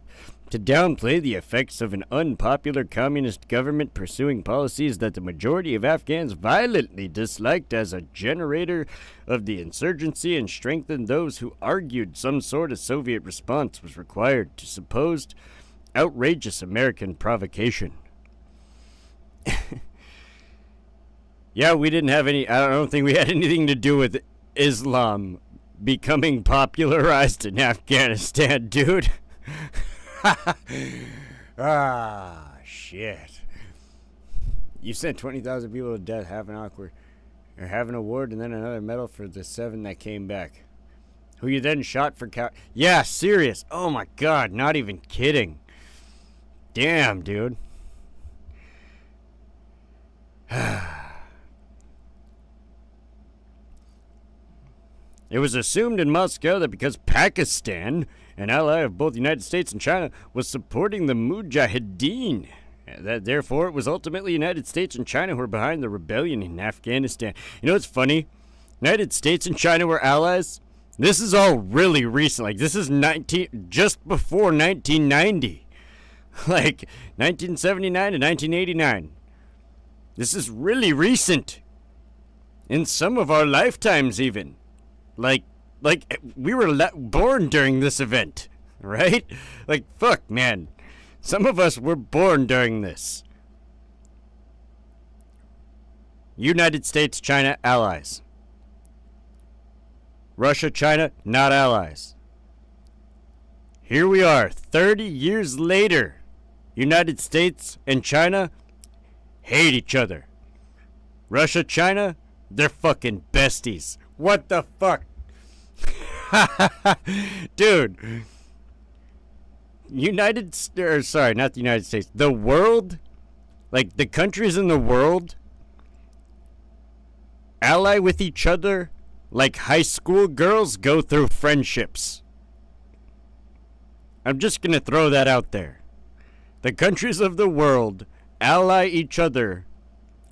Speaker 2: to downplay the effects of an unpopular communist government pursuing policies that the majority of Afghans violently disliked as a generator of the insurgency, and strengthened those who argued some sort of Soviet response was required to supposed outrageous American provocation. Yeah, we didn't have any. I don't think we had anything to do with Islam becoming popularized in Afghanistan, dude. Shit. You sent 20,000 people to death, have an award, and then another medal for the 7 that came back. Who you then shot for Yeah, serious. Oh my god, not even kidding. Damn, dude. It was assumed in Moscow that because Pakistan, an ally of both the United States and China, was supporting the Mujahideen, that therefore it was ultimately the United States and China who were behind the rebellion in Afghanistan. You know what's funny? United States and China were allies. This is all really recent. This is just before 1990. 1979 to 1989. This is really recent. In some of our lifetimes even. We were born during this event, right? Fuck, man. Some of us were born during this. United States, China, allies. Russia, China, not allies. Here we are, 30 years later. United States and China hate each other. Russia, China, they're fucking besties. What the fuck? Dude. Not the United States. The world, the countries in the world, ally with each other like high school girls go through friendships. I'm just gonna throw that out there. The countries of the world ally each other,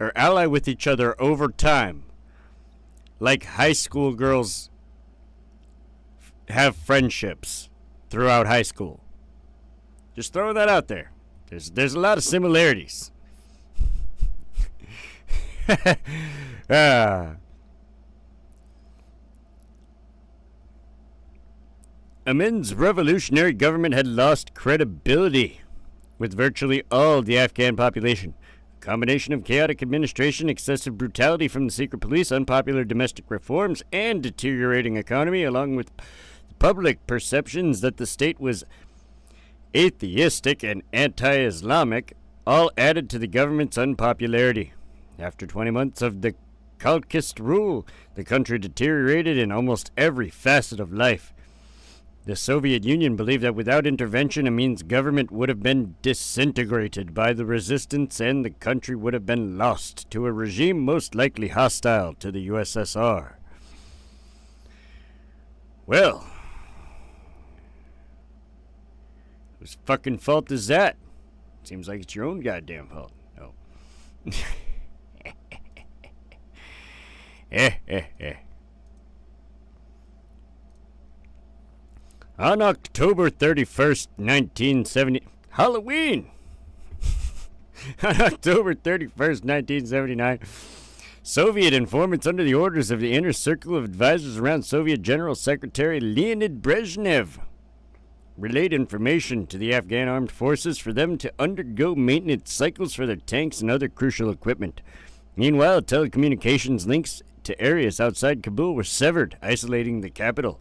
Speaker 2: or ally with each other over time, like high school girls have friendships throughout high school. Just throwing that out there. There's a lot of similarities. Amin's revolutionary government had lost credibility with virtually all the Afghan population. A combination of chaotic administration, excessive brutality from the secret police, unpopular domestic reforms, and deteriorating economy, along with public perceptions that the state was atheistic and anti-Islamic, all added to the government's unpopularity. After 20 months of the Khalqist rule, the country deteriorated in almost every facet of life. The Soviet Union believed that without intervention, Amin's government would have been disintegrated by the resistance and the country would have been lost to a regime most likely hostile to the USSR. Well, whose fucking fault is that? Seems like it's your own goddamn fault. No. On October 31st, 1970... Halloween! On October 31st, 1979, Soviet informants under the orders of the Inner Circle of Advisors around Soviet General Secretary Leonid Brezhnev relayed information to the Afghan armed forces for them to undergo maintenance cycles for their tanks and other crucial equipment. Meanwhile, telecommunications links to areas outside Kabul were severed, isolating the capital.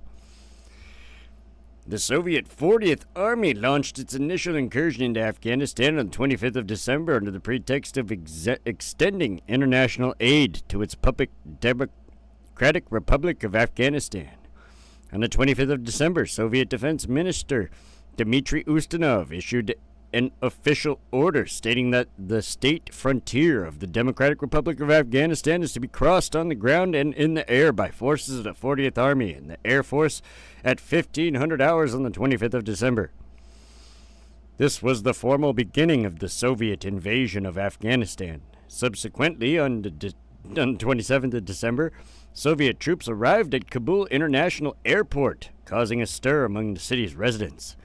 Speaker 2: The Soviet 40th Army launched its initial incursion into Afghanistan on the 25th of December under the pretext of extending international aid to its puppet Democratic Republic of Afghanistan. On the 25th of December, Soviet Defense Minister Dmitry Ustinov issued an official order stating that the state frontier of the Democratic Republic of Afghanistan is to be crossed on the ground and in the air by forces of the 40th Army and the Air Force at 1500 hours on the 25th of December. This was the formal beginning of the Soviet invasion of Afghanistan. Subsequently, on the 27th of December, Soviet troops arrived at Kabul International Airport, causing a stir among the city's residents.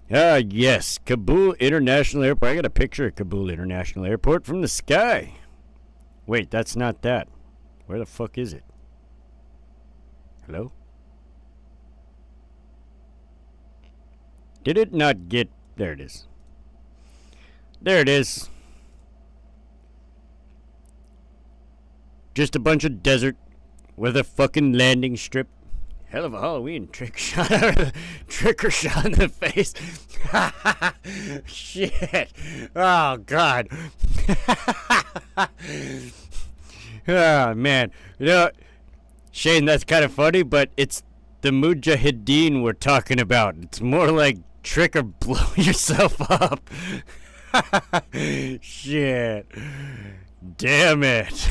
Speaker 2: Ah, yes, Kabul International Airport. I got a picture of Kabul International Airport from the sky. Wait, that's not that. Where the fuck is it? Hello? Did it not get... There it is. There it is. Just a bunch of desert with a fucking landing strip. Hell of a Halloween trick shot tricker shot in the face. Shit. Oh, God. Oh, man. You know, Shane, that's kind of funny, but it's the Mujahideen we're talking about. It's more like trick or blow yourself up. Shit. Damn it.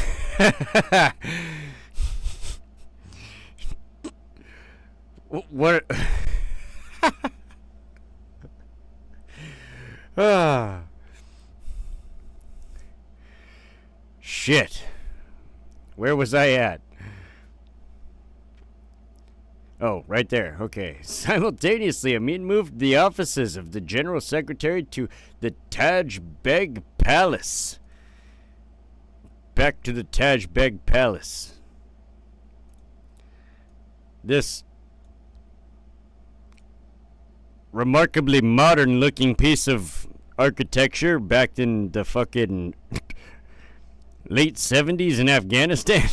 Speaker 2: What? Ah. Shit. Where was I at? Oh, right there. Okay. Simultaneously, Amin moved the offices of the General Secretary to the Taj Beg Palace. Back to the Taj Beg Palace. This remarkably modern-looking piece of architecture back in the fucking late 70s in Afghanistan.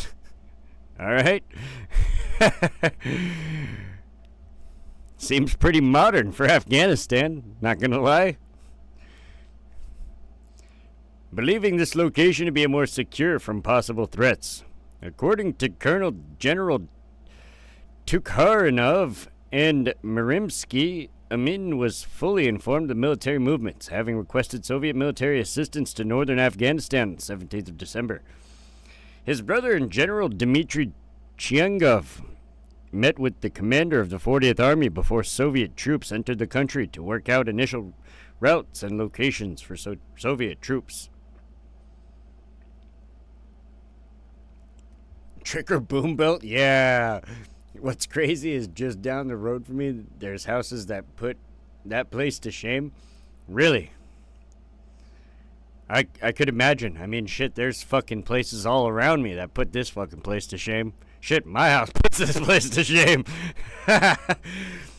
Speaker 2: All right? Seems pretty modern for Afghanistan, not gonna lie. Believing this location to be more secure from possible threats. According to Colonel General Tukharinov and Mirimsky, Amin was fully informed of military movements, having requested Soviet military assistance to northern Afghanistan on the 17th of December. His brother and General Dmitry Chiangov met with the commander of the 40th Army before Soviet troops entered the country to work out initial routes and locations for Soviet troops. Trick or boom belt? Yeah. What's crazy is just down the road from me, there's houses that put that place to shame. Really. I could imagine. I mean, shit, there's fucking places all around me that put this fucking place to shame. Shit, my house puts this place to shame.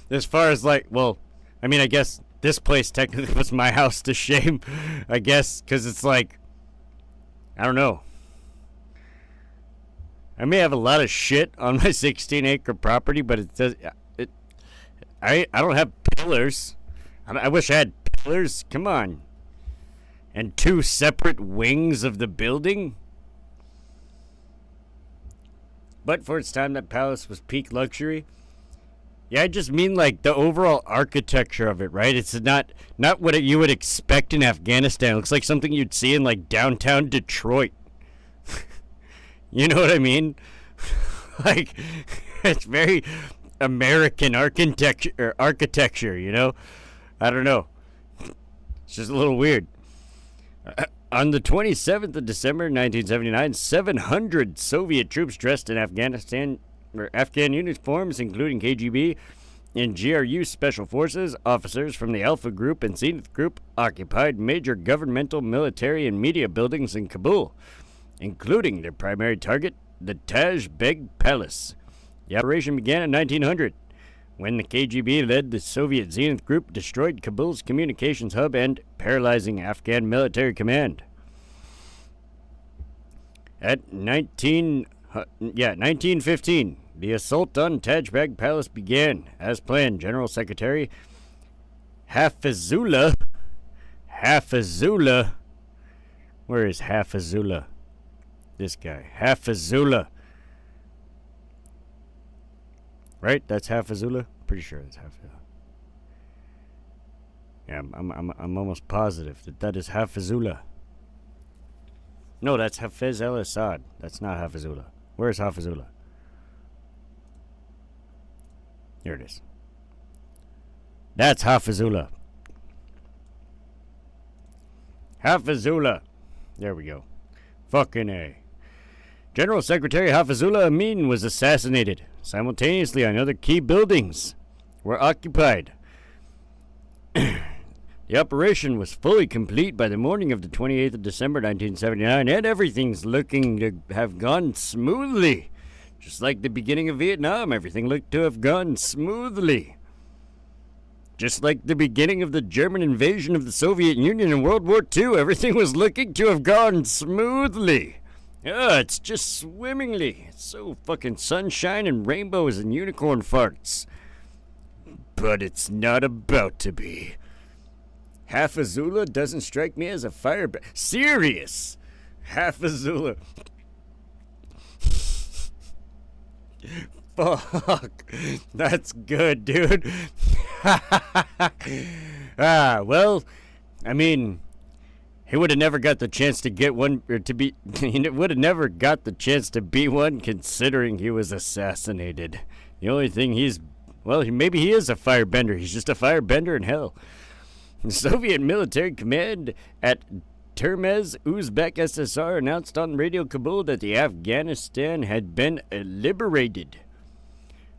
Speaker 2: As far as like, well, I mean, I guess this place technically puts my house to shame. I guess, because it's like, I don't know. I may have a lot of shit on my 16-acre property, but it does. I don't have pillars. I wish I had pillars. Come on. And two separate wings of the building. But for its time, that palace was peak luxury. Yeah, I just mean like the overall architecture of it, right? It's not what you would expect in Afghanistan. It looks like something you'd see in like downtown Detroit. You know what I mean? Like, it's very American architecture, you know? I don't know. It's just a little weird. On the 27th of December 1979, 700 Soviet troops dressed in Afghan uniforms, including KGB and GRU Special Forces, officers from the Alpha Group and Zenith Group, occupied major governmental, military, and media buildings in Kabul, including their primary target, the Taj Beg Palace. The operation began in 1900, when the KGB led the Soviet Zenith Group destroyed Kabul's communications hub and paralyzing Afghan military command. At 1915, the assault on Taj Beg Palace began. As planned, General Secretary Hafizullah, where is Hafizullah? This guy, Hafizullah. Right? That's Hafizullah? Pretty sure that's Hafizullah. Yeah, I'm almost positive that is Hafizullah. No, that's Hafiz al-Assad. That's not Hafizullah. Where's Hafizullah? Here it is. That's Hafizullah. Hafizullah. There we go. Fucking A. General Secretary Hafizullah Amin was assassinated. Simultaneously, other key buildings were occupied. The operation was fully complete by the morning of the 28th of December 1979, and everything's looking to have gone smoothly. Just like the beginning of Vietnam, everything looked to have gone smoothly. Just like the beginning of the German invasion of the Soviet Union in World War II, everything was looking to have gone smoothly. It's just swimmingly. It's so fucking sunshine and rainbows and unicorn farts. But it's not about to be. Hafizullah doesn't strike me as a firebender. Serious! Hafizullah. Fuck. That's good, dude. Well, I mean, he would have never got the chance to get one, or to be, he would have never got the chance to be one considering he was assassinated. The only thing maybe he is a firebender. He's just a firebender in hell. The Soviet military command at Termez, Uzbek SSR announced on Radio Kabul that the Afghanistan had been liberated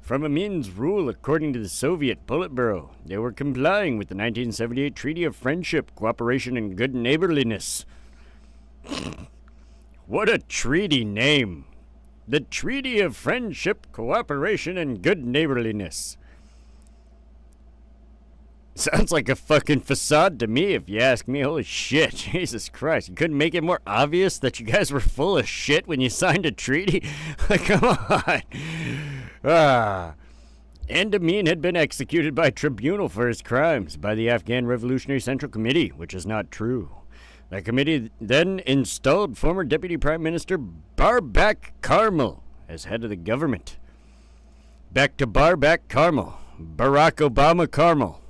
Speaker 2: from Amin's rule. According to the Soviet Politburo, they were complying with the 1978 Treaty of Friendship, Cooperation, and Good Neighborliness. What a treaty name! The Treaty of Friendship, Cooperation, and Good Neighborliness. Sounds like a fucking facade to me, if you ask me. Holy shit, Jesus Christ. You couldn't make it more obvious that you guys were full of shit when you signed a treaty? Like, come on. And Amin had been executed by tribunal for his crimes by the Afghan Revolutionary Central Committee, which is not true. The committee then installed former Deputy Prime Minister Barbak Karmal as head of the government. Back to Barbak Karmal. Barack Obama Karmal.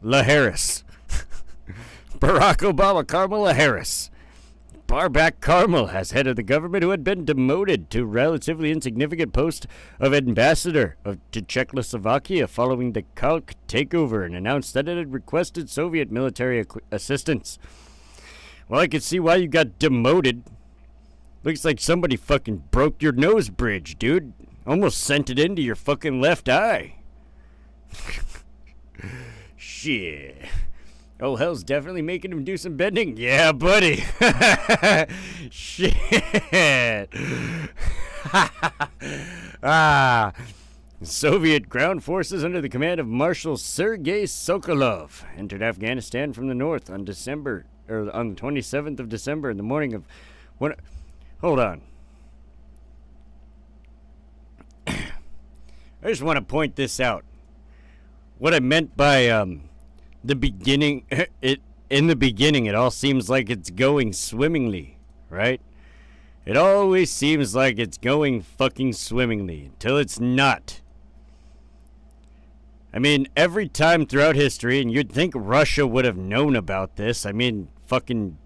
Speaker 2: La Harris. Barack Obama Kamala Harris. Barbak Karmal as head of the government, who had been demoted to relatively insignificant post of ambassador to Czechoslovakia following the Kalk takeover, and announced that it had requested Soviet military assistance. Well, I could see why you got demoted. Looks like somebody fucking broke your nose bridge, dude. Almost sent it into your fucking left eye. Shit. Oh, hell's definitely making him do some bending? Yeah, buddy. Shit. Soviet ground forces under the command of Marshal Sergei Sokolov entered Afghanistan from the north on the 27th of December in the morning of when. Hold on. I just want to point this out. What I meant by the beginning, in the beginning, it all seems like it's going swimmingly, right? It always seems like it's going fucking swimmingly until it's not. I mean, every time throughout history, and you'd think Russia would have known about this. I mean, fucking,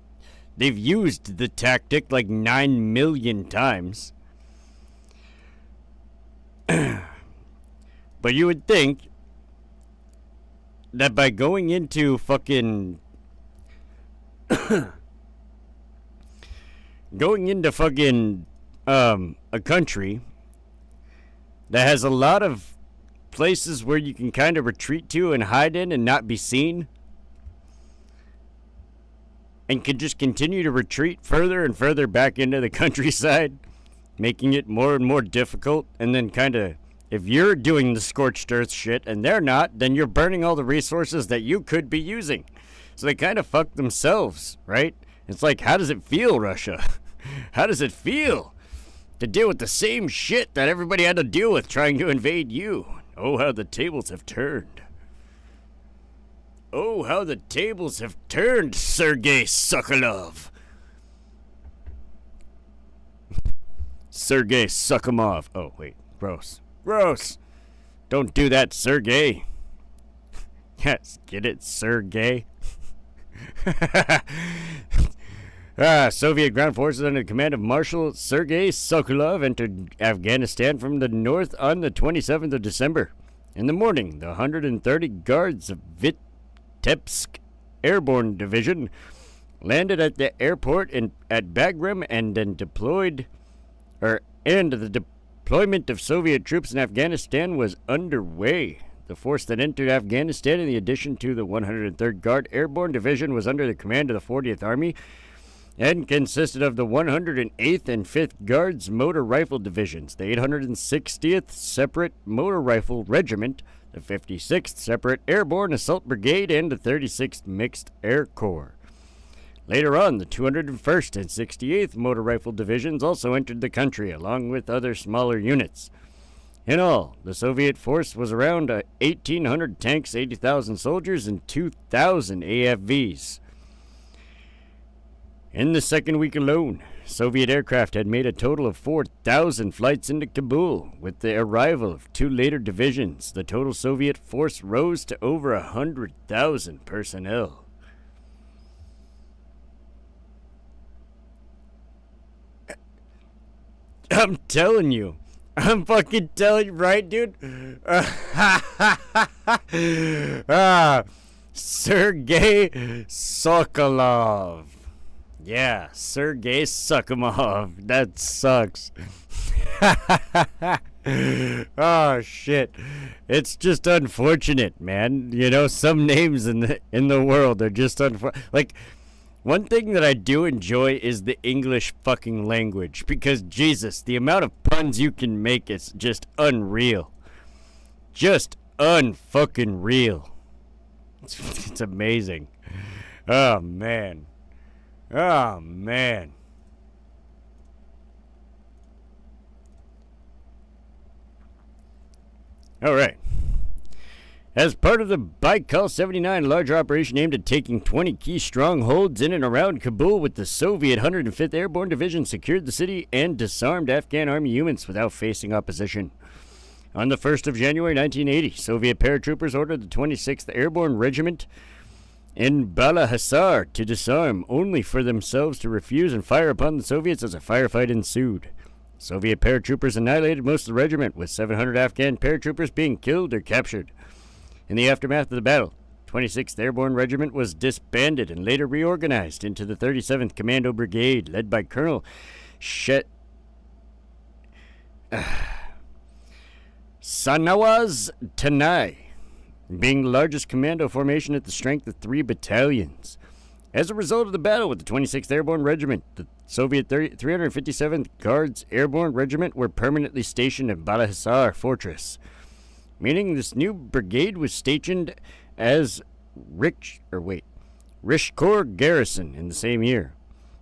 Speaker 2: they've used the tactic like 9 million times. But you would think that by going into fucking a country that has a lot of places where you can kind of retreat to and hide in and not be seen, and can just continue to retreat further and further back into the countryside, making it more and more difficult, and then kind of, if you're doing the scorched earth shit and they're not, then you're burning all the resources that you could be using. So they kind of fuck themselves, right? It's like, how does it feel, Russia? How does it feel to deal with the same shit that everybody had to deal with trying to invade you? Oh, how the tables have turned. Oh, how the tables have turned, Sergei Sokolov. Sergei Sokolov. Oh, wait. Gross. Gross. Don't do that, Sergei. Yes, get it, Sergei. Soviet ground forces under the command of Marshal Sergei Sokolov entered Afghanistan from the north on the 27th of December. In the morning, the 130 Guards of Vitebsk Airborne Division landed at the airport at Bagram and then deployment of Soviet troops in Afghanistan was underway. The force that entered Afghanistan, in addition to the 103rd Guard Airborne Division, was under the command of the 40th Army and consisted of the 108th and 5th Guards Motor Rifle Divisions, the 860th Separate Motor Rifle Regiment, the 56th Separate Airborne Assault Brigade, and the 36th Mixed Air Corps. Later on, the 201st and 68th Motor Rifle Divisions also entered the country, along with other smaller units. In all, the Soviet force was around 1,800 tanks, 80,000 soldiers, and 2,000 AFVs. In the second week alone, Soviet aircraft had made a total of 4,000 flights into Kabul. With the arrival of 2 later divisions, the total Soviet force rose to over 100,000 personnel. I'm telling you. I'm fucking telling you, right, dude? Sergei Sokolov. Yeah, Sergei Sokolov. That sucks. Oh, shit. It's just unfortunate, man. You know, some names in the world are just unfortunate. Like, one thing that I do enjoy is the English fucking language, because Jesus, the amount of puns you can make is just unreal. Just unfucking real. It's amazing. Oh, man. Oh, man. All right. As part of the Baikal 79 larger operation aimed at taking 20 key strongholds in and around Kabul, with the Soviet 105th Airborne Division secured the city and disarmed Afghan army units without facing opposition. On the 1st of January 1980, Soviet paratroopers ordered the 26th Airborne Regiment in Bala-Hassar to disarm, only for themselves to refuse and fire upon the Soviets as a firefight ensued. Soviet paratroopers annihilated most of the regiment, with 700 Afghan paratroopers being killed or captured. In the aftermath of the battle, 26th Airborne Regiment was disbanded and later reorganized into the 37th Commando Brigade, led by Colonel Sanawaz Tanai, being the largest commando formation at the strength of 3 battalions. As a result of the battle with the 26th Airborne Regiment, the Soviet 357th Guards Airborne Regiment were permanently stationed at Balahisar Fortress, meaning this new brigade was stationed as Rishkor Garrison in the same year.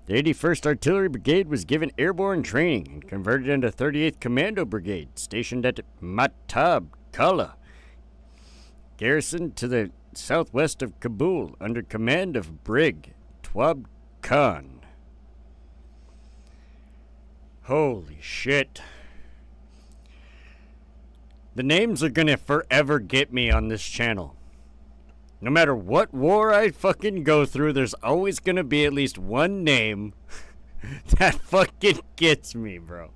Speaker 2: The 81st Artillery Brigade was given airborne training and converted into 38th Commando Brigade, stationed at Matab Kala, garrison to the southwest of Kabul, under command of Brig Twab Khan. Holy shit. The names are gonna forever get me on this channel. No matter what war I fucking go through, there's always gonna be at least one name that fucking gets me, bro.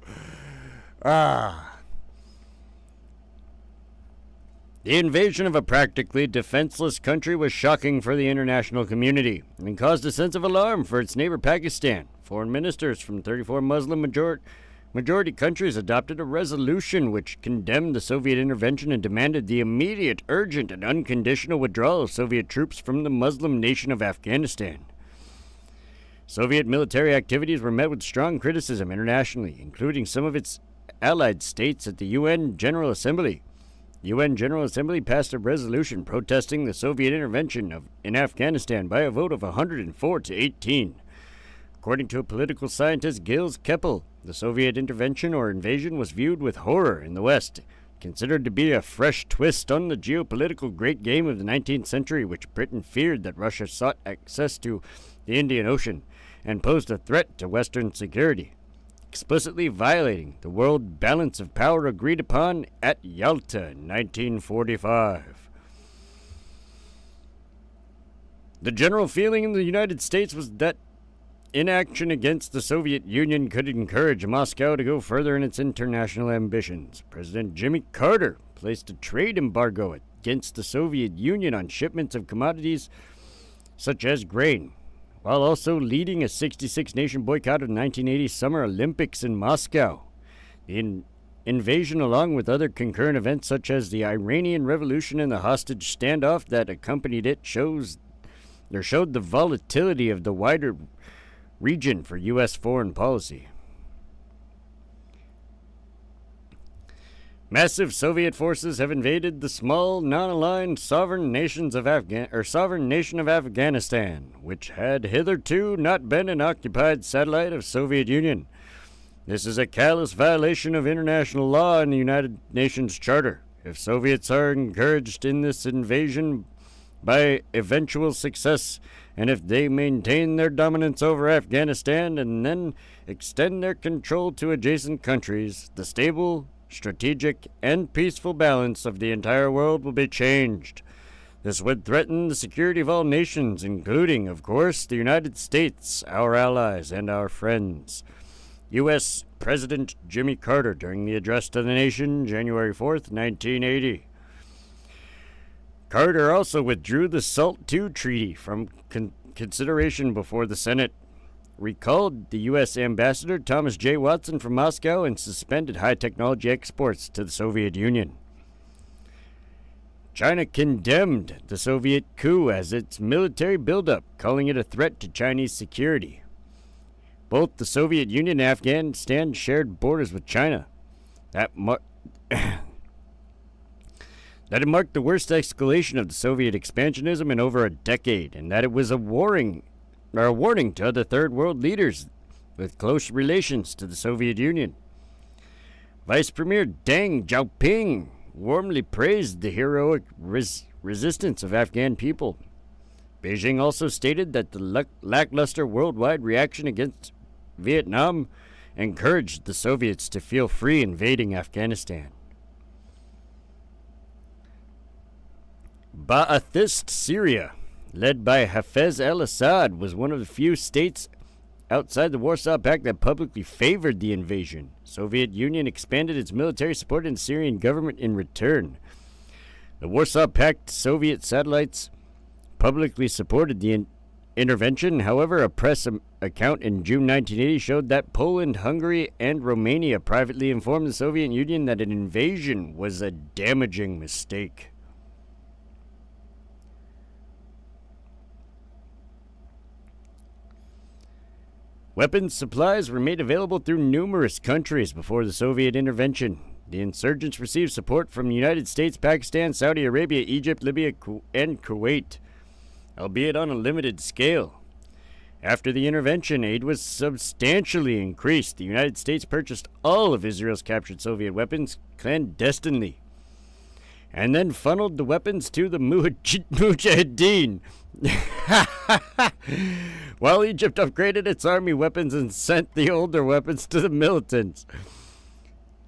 Speaker 2: The invasion of a practically defenseless country was shocking for the international community and caused a sense of alarm for its neighbor Pakistan. Foreign ministers from 34 Muslim majority countries adopted a resolution which condemned the Soviet intervention and demanded the immediate, urgent, and unconditional withdrawal of Soviet troops from the Muslim nation of Afghanistan. Soviet military activities were met with strong criticism internationally, including some of its allied states at the UN General Assembly. The UN General Assembly passed a resolution protesting the Soviet intervention in Afghanistan by a vote of 104 to 18. According to political scientist Gilles Keppel, the Soviet intervention or invasion was viewed with horror in the West, considered to be a fresh twist on the geopolitical great game of the 19th century, which Britain feared that Russia sought access to the Indian Ocean and posed a threat to Western security, explicitly violating the world balance of power agreed upon at Yalta in 1945. The general feeling in the United States was that inaction against the Soviet Union could encourage Moscow to go further in its international ambitions. President Jimmy Carter placed a trade embargo against the Soviet Union on shipments of commodities such as grain, while also leading a 66-nation boycott of the 1980 Summer Olympics in Moscow. The invasion, along with other concurrent events such as the Iranian Revolution and the hostage standoff that accompanied it, showed the volatility of the wider region for U.S. foreign policy. Massive Soviet forces have invaded the small, non-aligned sovereign nation of Afghanistan, which had hitherto not been an occupied satellite of Soviet Union. This is a callous violation of international law and the United Nations Charter. If Soviets are encouraged in this invasion by eventual success, and if they maintain their dominance over Afghanistan and then extend their control to adjacent countries, the stable, strategic, and peaceful balance of the entire world will be changed. This would threaten the security of all nations, including, of course, the United States, our allies, and our friends. U.S. President Jimmy Carter during the address to the nation, January 4th, 1980. Carter also withdrew the SALT II treaty from consideration before the Senate, recalled the U.S. Ambassador Thomas J. Watson from Moscow, and suspended high-technology exports to the Soviet Union. China condemned the Soviet coup as its military buildup, calling it a threat to Chinese security. Both the Soviet Union and Afghanistan shared borders with China. That had marked the worst escalation of the Soviet expansionism in over a decade, and that it was a warning to other third world leaders with close relations to the Soviet Union. Vice Premier Deng Xiaoping warmly praised the heroic resistance of Afghan people. Beijing also stated that the lackluster worldwide reaction against Vietnam encouraged the Soviets to feel free invading Afghanistan. Ba'athist Syria, led by Hafez al-Assad, was one of the few states outside the Warsaw Pact that publicly favored the invasion. Soviet Union expanded its military support in the Syrian government in return. The Warsaw Pact Soviet satellites publicly supported the intervention. However, a press account in June 1980 showed that Poland, Hungary, and Romania privately informed the Soviet Union that an invasion was a damaging mistake. Weapons supplies were made available through numerous countries before the Soviet intervention. The insurgents received support from the United States, Pakistan, Saudi Arabia, Egypt, Libya, and Kuwait, albeit on a limited scale. After the intervention, aid was substantially increased. The United States purchased all of Israel's captured Soviet weapons clandestinely, and then funneled the weapons to the Mujahideen. While Egypt upgraded its army weapons and sent the older weapons to the militants.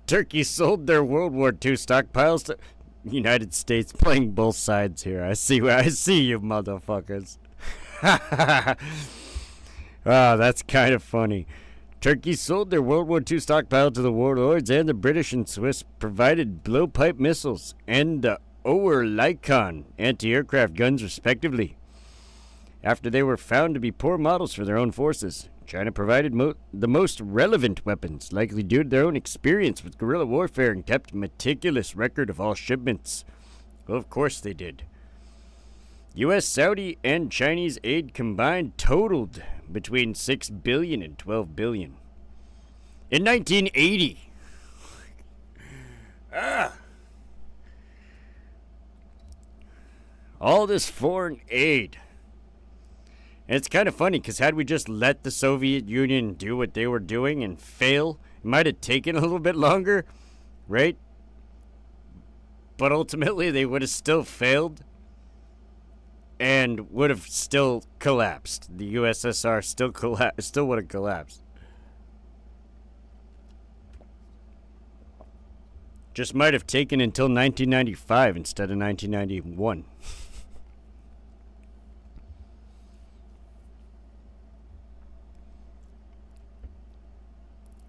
Speaker 2: Turkey sold their World War II stockpiles to United States, playing both sides here. I see you motherfuckers. That's kind of funny. Turkey sold their World War II stockpile to the warlords, and the British and Swiss provided blowpipe missiles and the Oerlikon anti-aircraft guns, respectively. After they were found to be poor models for their own forces, China provided the most relevant weapons, likely due to their own experience with guerrilla warfare, and kept meticulous record of all shipments. Well, of course they did. U.S., Saudi, and Chinese aid combined totaled between $6 billion and $12 billion. In 1980, all this foreign aid. And it's kind of funny, because had we just let the Soviet Union do what they were doing and fail, it might have taken a little bit longer, right? But ultimately, they would have still failed and would have still collapsed. The USSR still would have collapsed. Just might have taken until 1995 instead of 1991.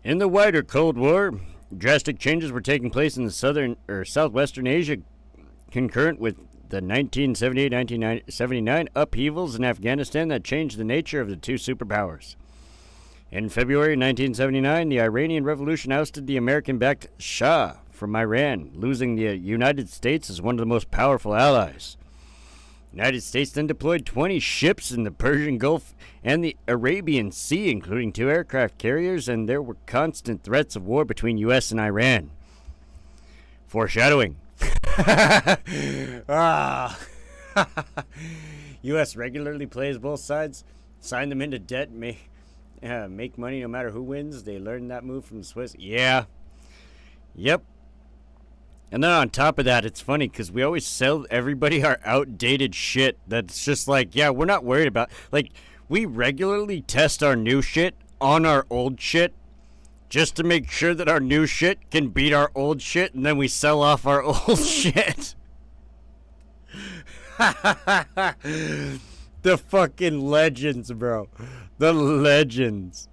Speaker 2: In the wider Cold War, drastic changes were taking place in the southwestern Asia, concurrent with the 1978-1979 upheavals in Afghanistan that changed the nature of the two superpowers. In February 1979, the Iranian Revolution ousted the American-backed Shah from Iran, losing the United States as one of the most powerful allies. The United States then deployed 20 ships in the Persian Gulf and the Arabian Sea, including 2 aircraft carriers, and there were constant threats of war between U.S. and Iran. Foreshadowing. U.S. regularly plays both sides, sign them into debt, make money no matter who wins. They learned that move from the Swiss. Yeah. Yep. And then on top of that, it's funny because we always sell everybody our outdated shit that's just like, yeah, we're not worried about. Like, we regularly test our new shit on our old shit just to make sure that our new shit can beat our old shit, and then we sell off our old shit. The fucking legends, bro. The legends.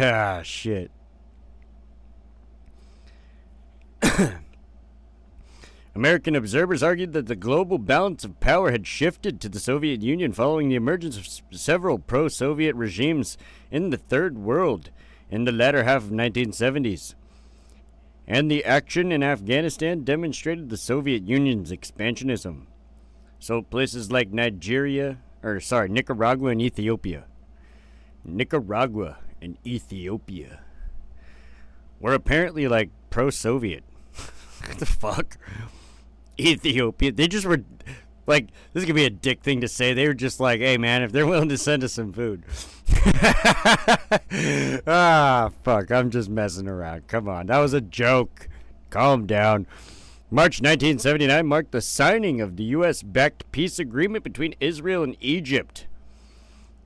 Speaker 2: Ah, shit. American observers argued that the global balance of power had shifted to the Soviet Union following the emergence of several pro-Soviet regimes in the Third World in the latter half of the 1970s. And the action in Afghanistan demonstrated the Soviet Union's expansionism. So places like Nicaragua and Ethiopia. Nicaragua and Ethiopia were apparently like pro-Soviet. What the fuck? Ethiopia, they just were like, this could be a dick thing to say. They were just like, hey man, if they're willing to send us some food. Fuck, I'm just messing around. Come on, that was a joke. Calm down. March 1979 marked the signing of the U.S.-backed peace agreement between Israel and Egypt.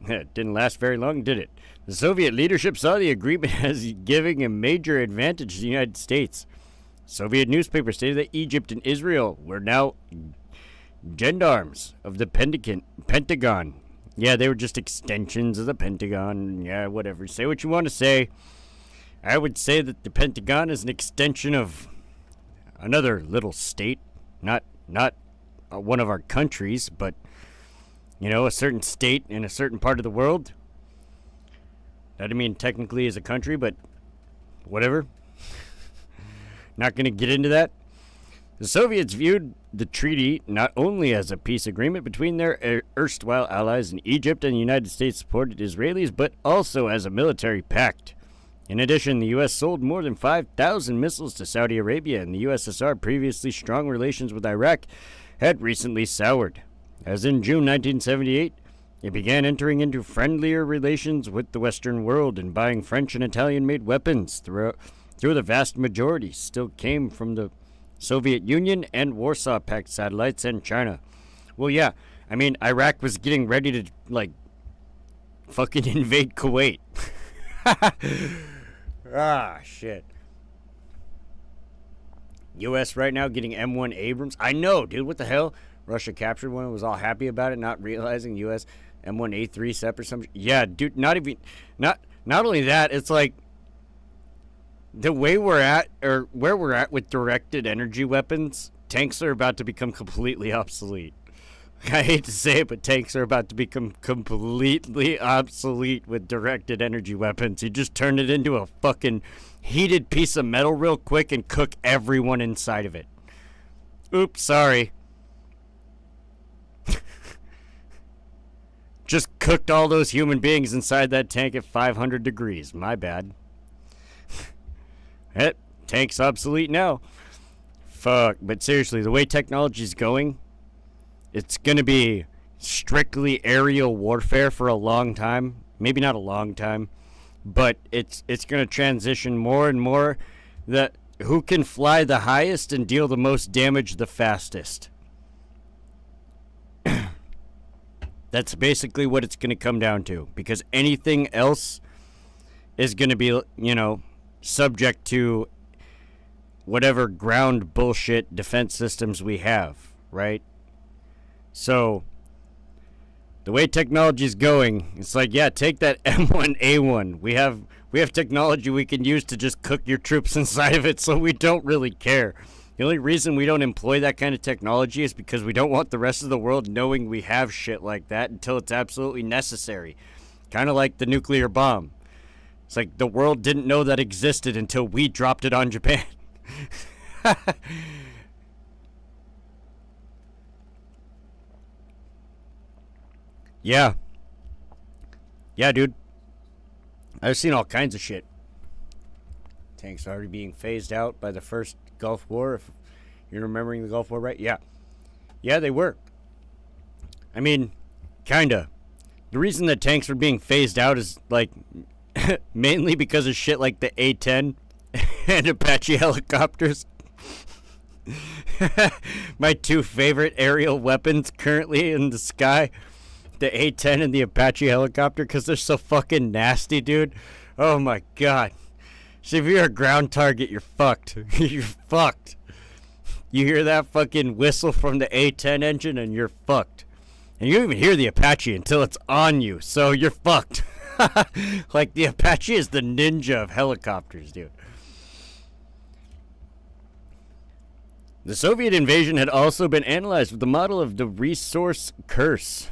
Speaker 2: It didn't last very long, did it? The Soviet leadership saw the agreement as giving a major advantage to the United States. Soviet newspapers stated that Egypt and Israel were now gendarmes of the Pentagon. Yeah, they were just extensions of the Pentagon. Yeah, whatever. Say what you want to say. I would say that the Pentagon is an extension of another little state. Not one of our countries, but You know, a certain state in a certain part of the world. That I mean technically is a country, but whatever. Not going to get into that. The Soviets viewed the treaty not only as a peace agreement between their erstwhile allies in Egypt and the United States supported Israelis, but also as a military pact. In addition, the U.S. sold more than 5,000 missiles to Saudi Arabia, and the USSR, previously strong relations with Iraq, had recently soured. As in June 1978, it began entering into friendlier relations with the Western world and buying French and Italian-made weapons, though the vast majority still came from the Soviet Union and Warsaw Pact satellites and China. Well, yeah, I mean, Iraq was getting ready to, like, fucking invade Kuwait. Ah, shit. U.S. right now getting M1 Abrams. I know, dude, what the hell? Russia captured one and was all happy about it, not realizing U.S. M1 A3 SEP or some yeah, dude, not only that, it's like the way we're at, or where we're at with directed energy weapons, tanks are about to become completely obsolete. I hate to say it, but tanks are about to become completely obsolete with directed energy weapons. You just turn it into a fucking heated piece of metal real quick and cook everyone inside of it. Oops, sorry. Just cooked all those human beings inside that tank at 500 degrees. My bad. Tank's obsolete now. Fuck, but seriously, the way technology's going, it's going to be strictly aerial warfare for a long time. Maybe not a long time, but it's going to transition more and more that who can fly the highest and deal the most damage the fastest. That's basically what it's going to come down to, because anything else is going to be, you know, subject to whatever ground bullshit defense systems we have, right? So, the way technology is going, it's like, yeah, take that M1A1. We have technology we can use to just cook your troops inside of it, so we don't really care. The only reason we don't employ that kind of technology is because we don't want the rest of the world knowing we have shit like that until it's absolutely necessary. Kind of like the nuclear bomb. It's like the world didn't know that existed until we dropped it on Japan. Yeah. Yeah, dude. I've seen all kinds of shit. Tanks already being phased out by the first Gulf War, if you're remembering the Gulf War, right? Yeah. Yeah, they were. I mean, kinda. The reason that tanks were being phased out is, like, mainly because of shit like the A-10 and Apache helicopters. My two favorite aerial weapons currently in the sky. The A-10 and the Apache helicopter, because they're so fucking nasty, dude. Oh my god. So if you're a ground target, you're fucked. You're fucked. You hear that fucking whistle from the A-10 engine and you're fucked. And you don't even hear the Apache until it's on you, so you're fucked. Like, the Apache is the ninja of helicopters, dude. The Soviet invasion had also been analyzed with the model of the resource curse.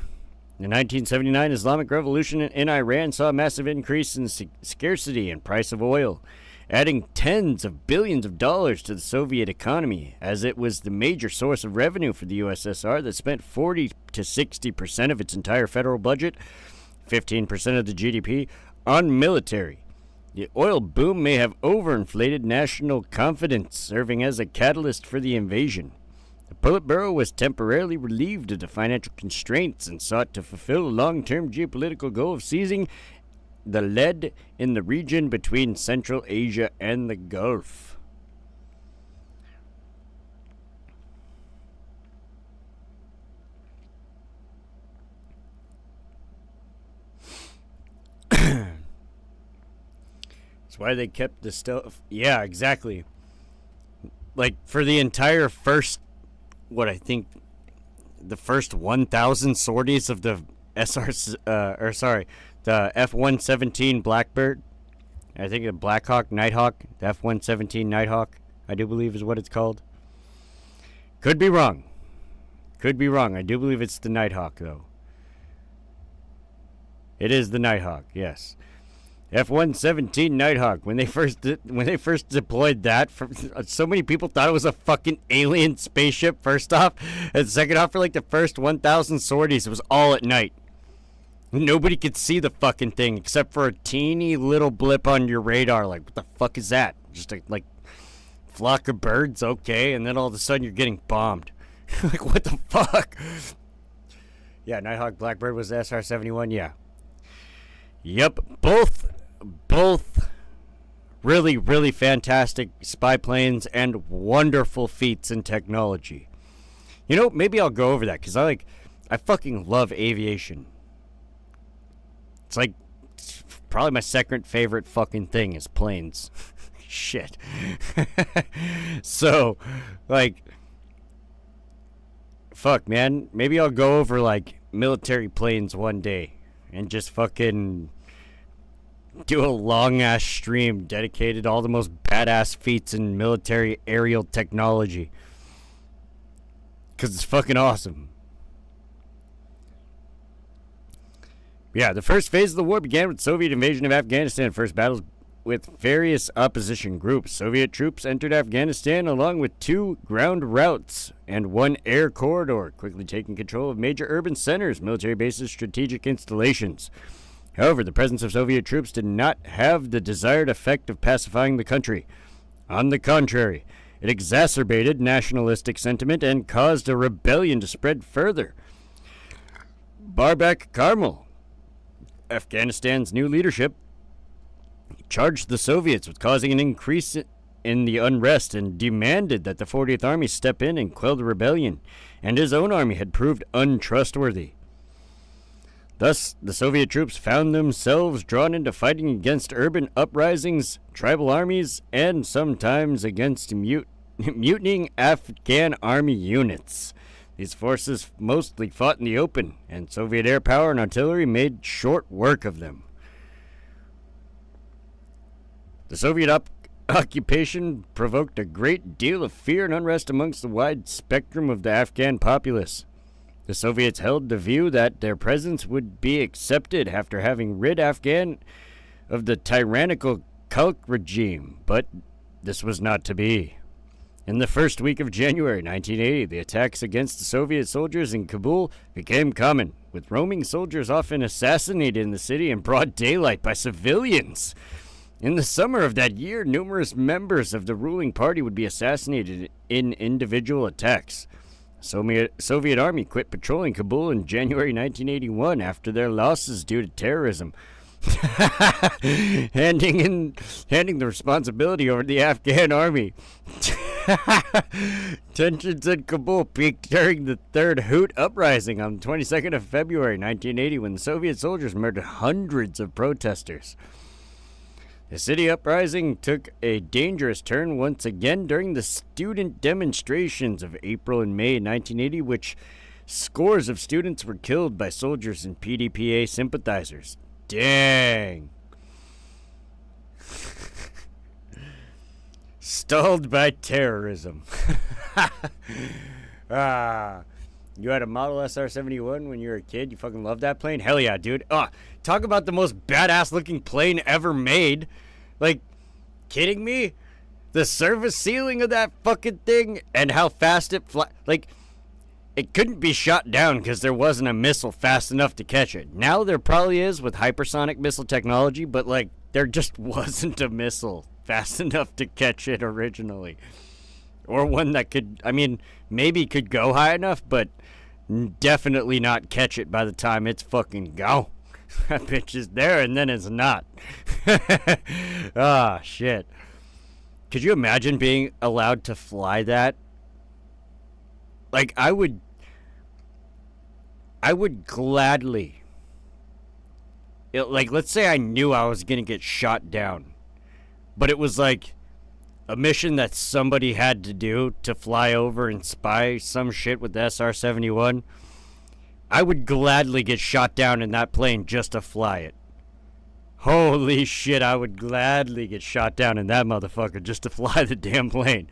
Speaker 2: The 1979 Islamic Revolution in Iran saw a massive increase in scarcity and price of oil, adding tens of billions of dollars to the Soviet economy, as it was the major source of revenue for the USSR that spent 40 to 60% of its entire federal budget, 15% of the GDP, on military. The oil boom may have overinflated national confidence, serving as a catalyst for the invasion. The Politburo was temporarily relieved of the financial constraints and sought to fulfill a long-term geopolitical goal of seizing the lead in the region between Central Asia and the Gulf. That's why they kept the stuff. Yeah, exactly. Like, for the entire first, what I think, the first 1,000 sorties of the the F-117 Blackbird. I think the Blackhawk, Nighthawk, the F-117 Nighthawk, I do believe is what it's called. Could be wrong. I do believe it's the Nighthawk, though. It is the Nighthawk, yes. F-117 Nighthawk. When they first deployed that, so many people thought it was a fucking alien spaceship. First off, and second off, for like the first 1,000 sorties, it was all at night. Nobody could see the fucking thing except for a teeny little blip on your radar. Like, what the fuck is that? Just a like flock of birds, okay, and then all of a sudden you're getting bombed. Like, what the fuck? Yeah, Nighthawk Blackbird was the SR-71. Yeah. Yep, both really, really fantastic spy planes and wonderful feats in technology. You know, maybe I'll go over that because I fucking love aviation. It's like probably my second favorite fucking thing is planes. Shit. So, like, fuck, man. Maybe I'll go over like military planes one day and just fucking do a long ass stream dedicated to all the most badass feats in military aerial technology. Because it's fucking awesome. Yeah, the first phase of the war began with Soviet invasion of Afghanistan. First battles with various opposition groups. Soviet troops entered Afghanistan along with 2 ground routes and 1 air corridor, quickly taking control of major urban centers, military bases, strategic installations. However, the presence of Soviet troops did not have the desired effect of pacifying the country. On the contrary, it exacerbated nationalistic sentiment and caused a rebellion to spread further. Barbak Karmal, Afghanistan's new leadership, charged the Soviets with causing an increase in the unrest and demanded that the 40th Army step in and quell the rebellion, and his own army had proved untrustworthy. Thus, the Soviet troops found themselves drawn into fighting against urban uprisings, tribal armies, and sometimes against mutinying Afghan army units. These forces mostly fought in the open, and Soviet air power and artillery made short work of them. The Soviet occupation provoked a great deal of fear and unrest amongst the wide spectrum of the Afghan populace. The Soviets held the view that their presence would be accepted after having rid Afghan of the tyrannical Kulk regime, but this was not to be. In the first week of January 1980, the attacks against the Soviet soldiers in Kabul became common, with roaming soldiers often assassinated in the city in broad daylight by civilians. In the summer of that year, numerous members of the ruling party would be assassinated in individual attacks. The Soviet army quit patrolling Kabul in January 1981 after their losses due to terrorism, handing the responsibility over to the Afghan army. Tensions in Kabul peaked during the Third Hoot Uprising on the 22nd of February 1980 when the Soviet soldiers murdered hundreds of protesters. The city uprising took a dangerous turn once again during the student demonstrations of April and May 1980, which scores of students were killed by soldiers and PDPA sympathizers. Dang. Stalled by terrorism. You had a Model SR-71 when you were a kid? You fucking loved that plane? Hell yeah, dude. Talk about the most badass looking plane ever made. Like, kidding me? The service ceiling of that fucking thing and how fast it flies. Like, it couldn't be shot down because there wasn't a missile fast enough to catch it. Now there probably is with hypersonic missile technology, but like, there just wasn't a missile fast enough to catch it originally. Or one that could, I mean, maybe could go high enough, but definitely not catch it by the time it's fucking gone. That bitch is there and then it's not. Shit. Could you imagine being allowed to fly that? Like, I would gladly. Like, let's say I knew I was gonna get shot down, but it was like a mission that somebody had to do to fly over and spy some shit with the SR-71. I would gladly get shot down in that plane just to fly it. Holy shit, I would gladly get shot down in that motherfucker just to fly the damn plane.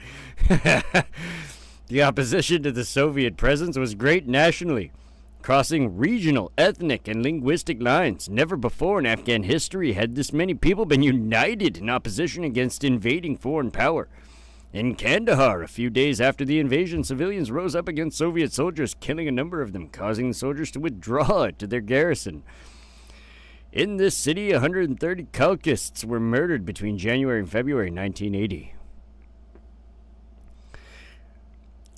Speaker 2: The opposition to the Soviet presence was great nationally. crossing regional, ethnic, and linguistic lines. Never before in Afghan history had this many people been united in opposition against invading foreign power. In Kandahar, a few days after the invasion, civilians rose up against Soviet soldiers, killing a number of them, causing the soldiers to withdraw to their garrison. In this city, 130 Khalqists were murdered between January and February 1980.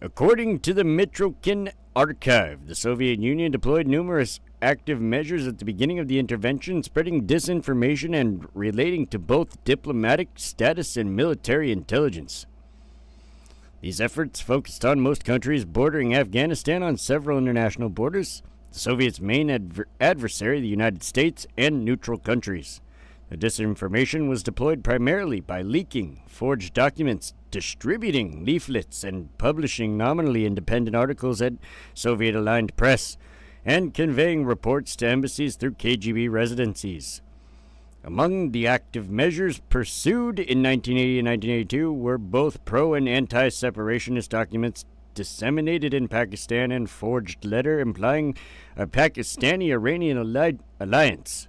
Speaker 2: According to the Mitrokhin Archive, the Soviet Union deployed numerous active measures at the beginning of the intervention, spreading disinformation and relating to both diplomatic status and military intelligence. These efforts focused on most countries bordering Afghanistan on several international borders, the Soviets' main adversary, the United States, and neutral countries. The disinformation was deployed primarily by leaking forged documents, distributing leaflets, and publishing nominally independent articles at Soviet-aligned press, and conveying reports to embassies through KGB residencies. Among the active measures pursued in 1980 and 1982 were both pro- and anti-separationist documents disseminated in Pakistan and forged letter implying a Pakistani-Iranian alliance.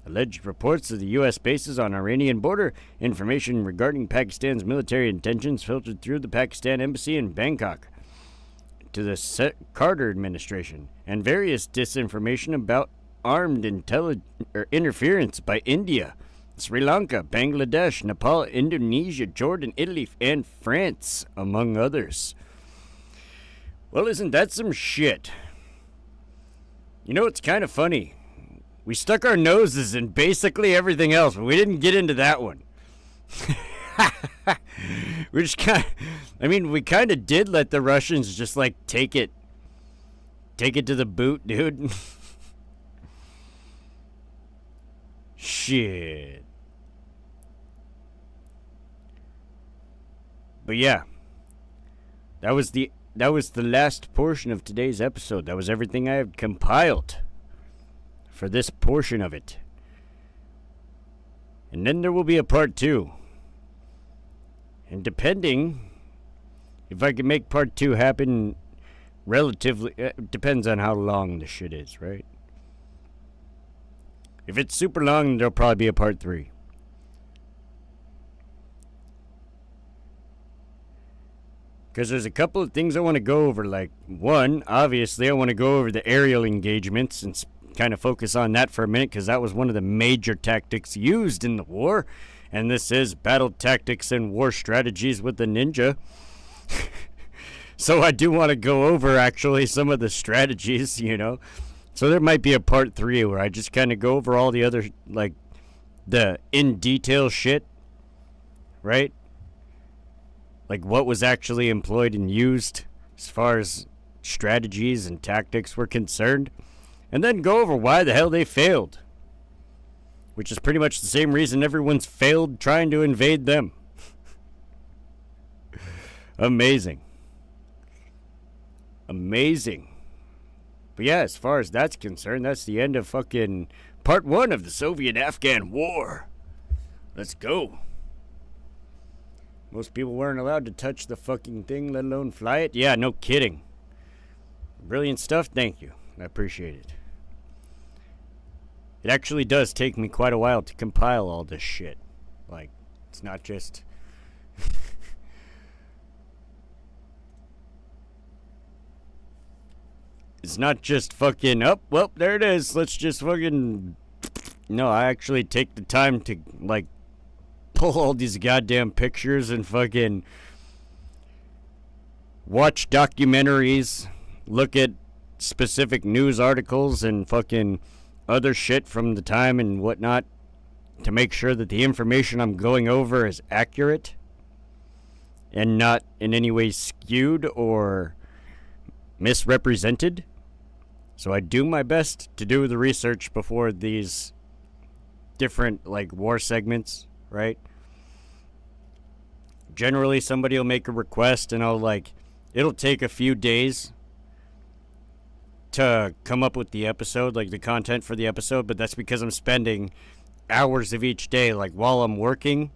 Speaker 2: Alleged reports of the U.S. bases on Iranian border, information regarding Pakistan's military intentions filtered through the Pakistan embassy in Bangkok to the Carter administration, and various disinformation about armed interference by India, Sri Lanka, Bangladesh, Nepal, Indonesia, Jordan, Italy, and France, among others. Well, isn't that some shit? You know, it's kind of funny. We stuck our noses in basically everything else, but we didn't get into that one. We're just we kind of did let the Russians just, take it to the boot, dude. Shit. But yeah, that was the last portion of today's episode. That was everything I had compiled for this portion of it. And then there will be a part 2. And depending if I can make part 2 happen relatively, depends on how long the shit is, right? If it's super long, there'll probably be a part 3. Because there's a couple of things I want to go over. One, obviously, I want to go over the aerial engagements and kind of focus on that for a minute, because that was one of the major tactics used in the war. And this is battle tactics and war strategies with the ninja. So I do want to go over, actually, some of the strategies, So there might be a part 3 where I just kind of go over all the other, the in-detail shit, right? What was actually employed and used as far as strategies and tactics were concerned. And then go over why the hell they failed. Which is pretty much the same reason everyone's failed trying to invade them. Amazing. But yeah, as far as that's concerned, that's the end of fucking part 1 of the Soviet Afghan War. Let's go. Most people weren't allowed to touch the fucking thing, let alone fly it. Yeah, no kidding. Brilliant stuff, thank you. I appreciate it. It actually does take me quite a while to compile all this shit. It's not just... It's not just fucking, well, there it is. Let's just fucking... No, I actually take the time to, pull all these goddamn pictures and fucking watch documentaries, look at specific news articles and fucking other shit from the time and whatnot to make sure that the information I'm going over is accurate and not in any way skewed or misrepresented. So I do my best to do the research before these different war segments, right? Generally somebody will make a request and it'll take a few days to come up with the episode, the content for the episode, but that's because I'm spending hours of each day, while I'm working,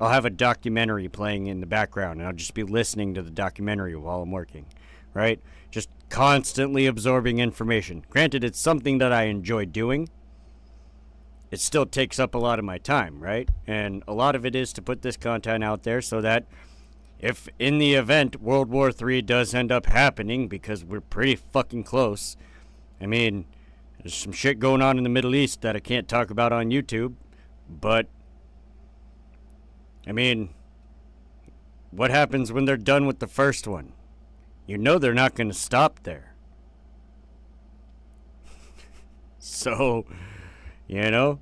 Speaker 2: I'll have a documentary playing in the background, and I'll just be listening to the documentary while I'm working, right? Just constantly absorbing information. Granted, it's something that I enjoy doing. It still takes up a lot of my time, right? And a lot of it is to put this content out there so that if in the event World War III does end up happening, because we're pretty fucking close, I mean, there's some shit going on in the Middle East that I can't talk about on YouTube, but, I mean, what happens when they're done with the first one? You know they're not going to stop there. So, you know,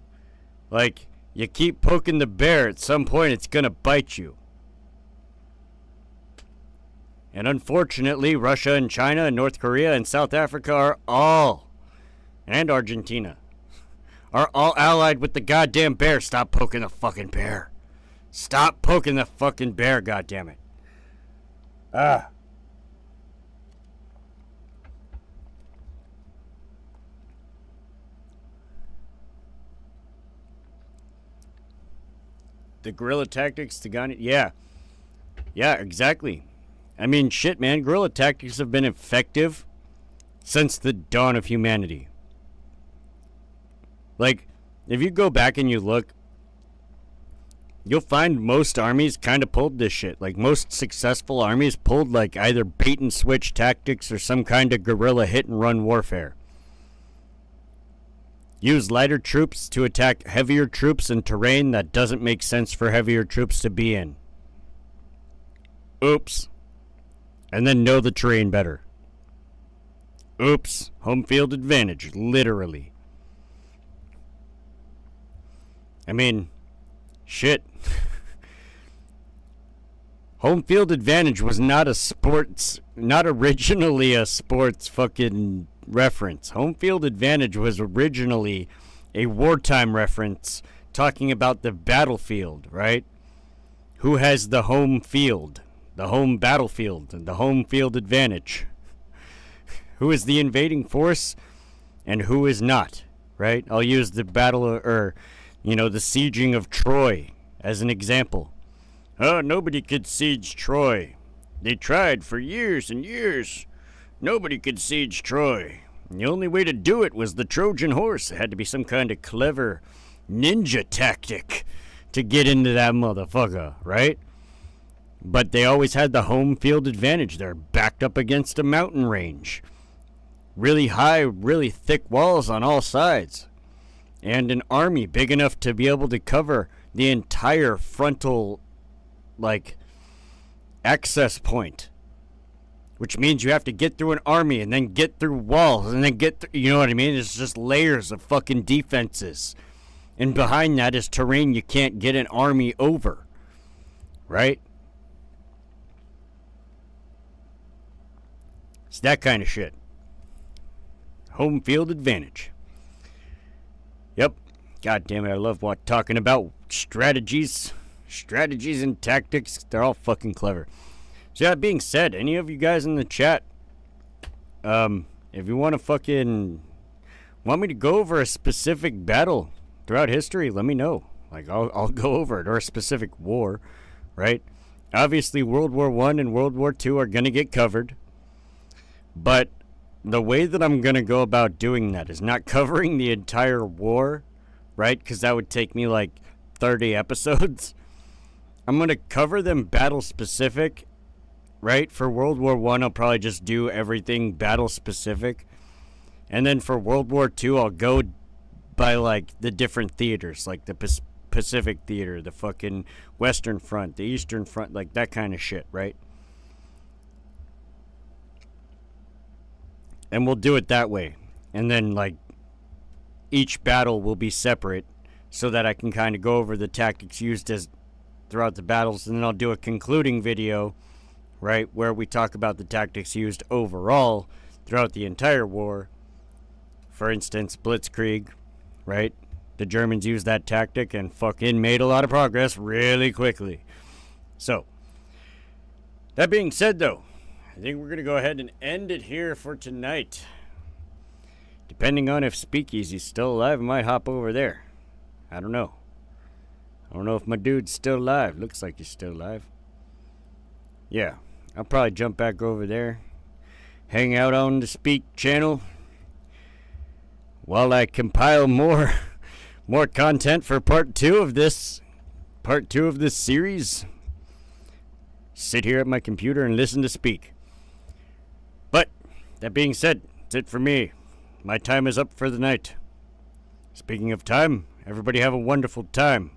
Speaker 2: like, you keep poking the bear, at some point it's going to bite you. And unfortunately, Russia and China and North Korea and South Africa are all, and Argentina, are all allied with the goddamn bear. Stop poking the fucking bear. Stop poking the fucking bear, goddammit. The guerrilla tactics, the gun, yeah. Yeah, exactly. I mean, shit, man, guerrilla tactics have been effective since the dawn of humanity. Like, if you go back and you look, you'll find most armies kind of pulled this shit. Like, most successful armies pulled, like, either bait-and-switch tactics or some kind of guerrilla hit-and-run warfare. Use lighter troops to attack heavier troops in terrain that doesn't make sense for heavier troops to be in. Oops. And then know the terrain better. Oops. Home field advantage, literally. I mean, shit. Home field advantage was not originally a sports fucking reference. Home field advantage was originally a wartime reference talking about the battlefield, right? Who has the home field, the home battlefield, and the home field advantage? Who is the invading force and who is not, right? I'll use the battle, or, the sieging of Troy as an example. Oh, nobody could siege Troy. They tried for years and years. Nobody could siege Troy. And the only way to do it was the Trojan horse. It had to be some kind of clever ninja tactic to get into that motherfucker, right? But they always had the home field advantage. They're backed up against a mountain range. Really high, really thick walls on all sides. And an army big enough to be able to cover the entire frontal, access point. Which means you have to get through an army and then get through walls and then get through, you know what I mean? It's just layers of fucking defenses. And behind that is terrain you can't get an army over. Right? It's that kind of shit. Home field advantage. Yep. God damn it, I love talking about strategies. Strategies and tactics. They're all fucking clever. So that being said, any of you guys in the chat, if you want me to go over a specific battle throughout history, let me know. I'll go over it, or a specific war, right? Obviously, World War I and World War II are going to get covered. But the way that I'm going to go about doing that is not covering the entire war, right? Because that would take me 30 episodes. I'm going to cover them battle specific, right? For World War I, I'll probably just do everything battle specific. And then for World War II, I'll go by the different theaters, like the Pacific Theater, the fucking Western Front, the Eastern Front, that kind of shit, right? And we'll do it that way. And then, each battle will be separate so that I can kind of go over the tactics used throughout the battles. And then I'll do a concluding video, right, where we talk about the tactics used overall throughout the entire war. For instance, Blitzkrieg, right? The Germans used that tactic and fucking made a lot of progress really quickly. So, that being said, though, I think we're going to go ahead and end it here for tonight. Depending on if Speakeasy's still alive, I might hop over there. I don't know. I don't know if my dude's still alive. Looks like he's still alive. Yeah, I'll probably jump back over there. hang out on the Speak channel while I compile more content for part two of this series. Sit here at my computer and listen to Speak. But that being said, that's it for me. My time is up for the night. Speaking of time, everybody have a wonderful time.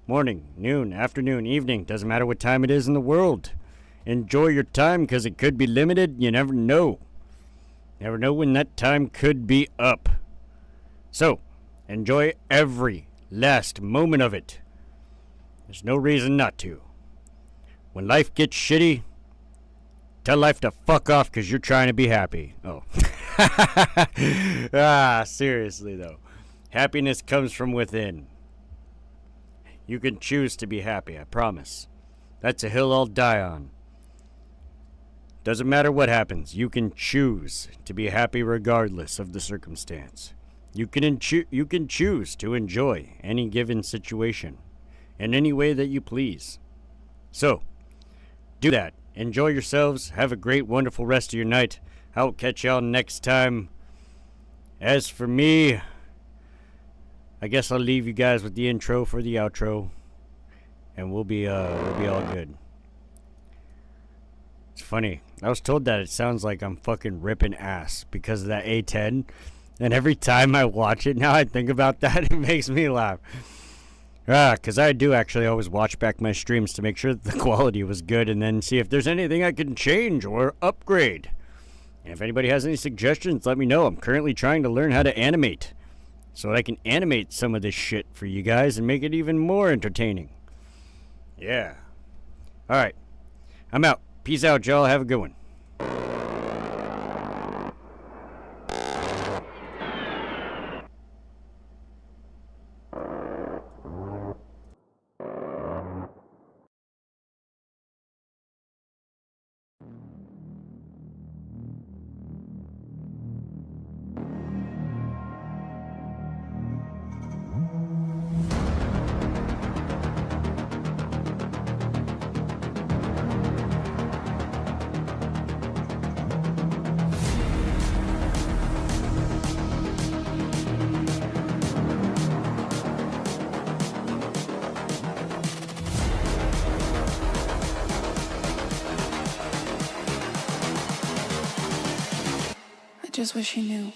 Speaker 2: Morning, noon, afternoon, evening, doesn't matter what time it is in the world. Enjoy your time because it could be limited. You never know. Never know when that time could be up. So, enjoy every last moment of it. There's no reason not to. When life gets shitty, tell life to fuck off because you're trying to be happy. Oh. Seriously though. Happiness comes from within. You can choose to be happy, I promise. That's a hill I'll die on. Doesn't matter what happens, you can choose to be happy regardless of the circumstance. You can choose to enjoy any given situation in any way that you please. So, do that. Enjoy yourselves. Have a great, wonderful rest of your night. I'll catch y'all next time. As for me, I guess I'll leave you guys with the intro for the outro, and we'll be all good. It's funny. I was told that it sounds like I'm fucking ripping ass because of that A10, and every time I watch it now, I think about that. It makes me laugh. Because I do actually always watch back my streams to make sure that the quality was good and then see if there's anything I can change or upgrade. And if anybody has any suggestions, let me know. I'm currently trying to learn how to animate so that I can animate some of this shit for you guys and make it even more entertaining. Yeah. Alright. I'm out. Peace out, y'all. Have a good one.
Speaker 1: I just wish he knew.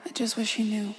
Speaker 1: I just wish he knew.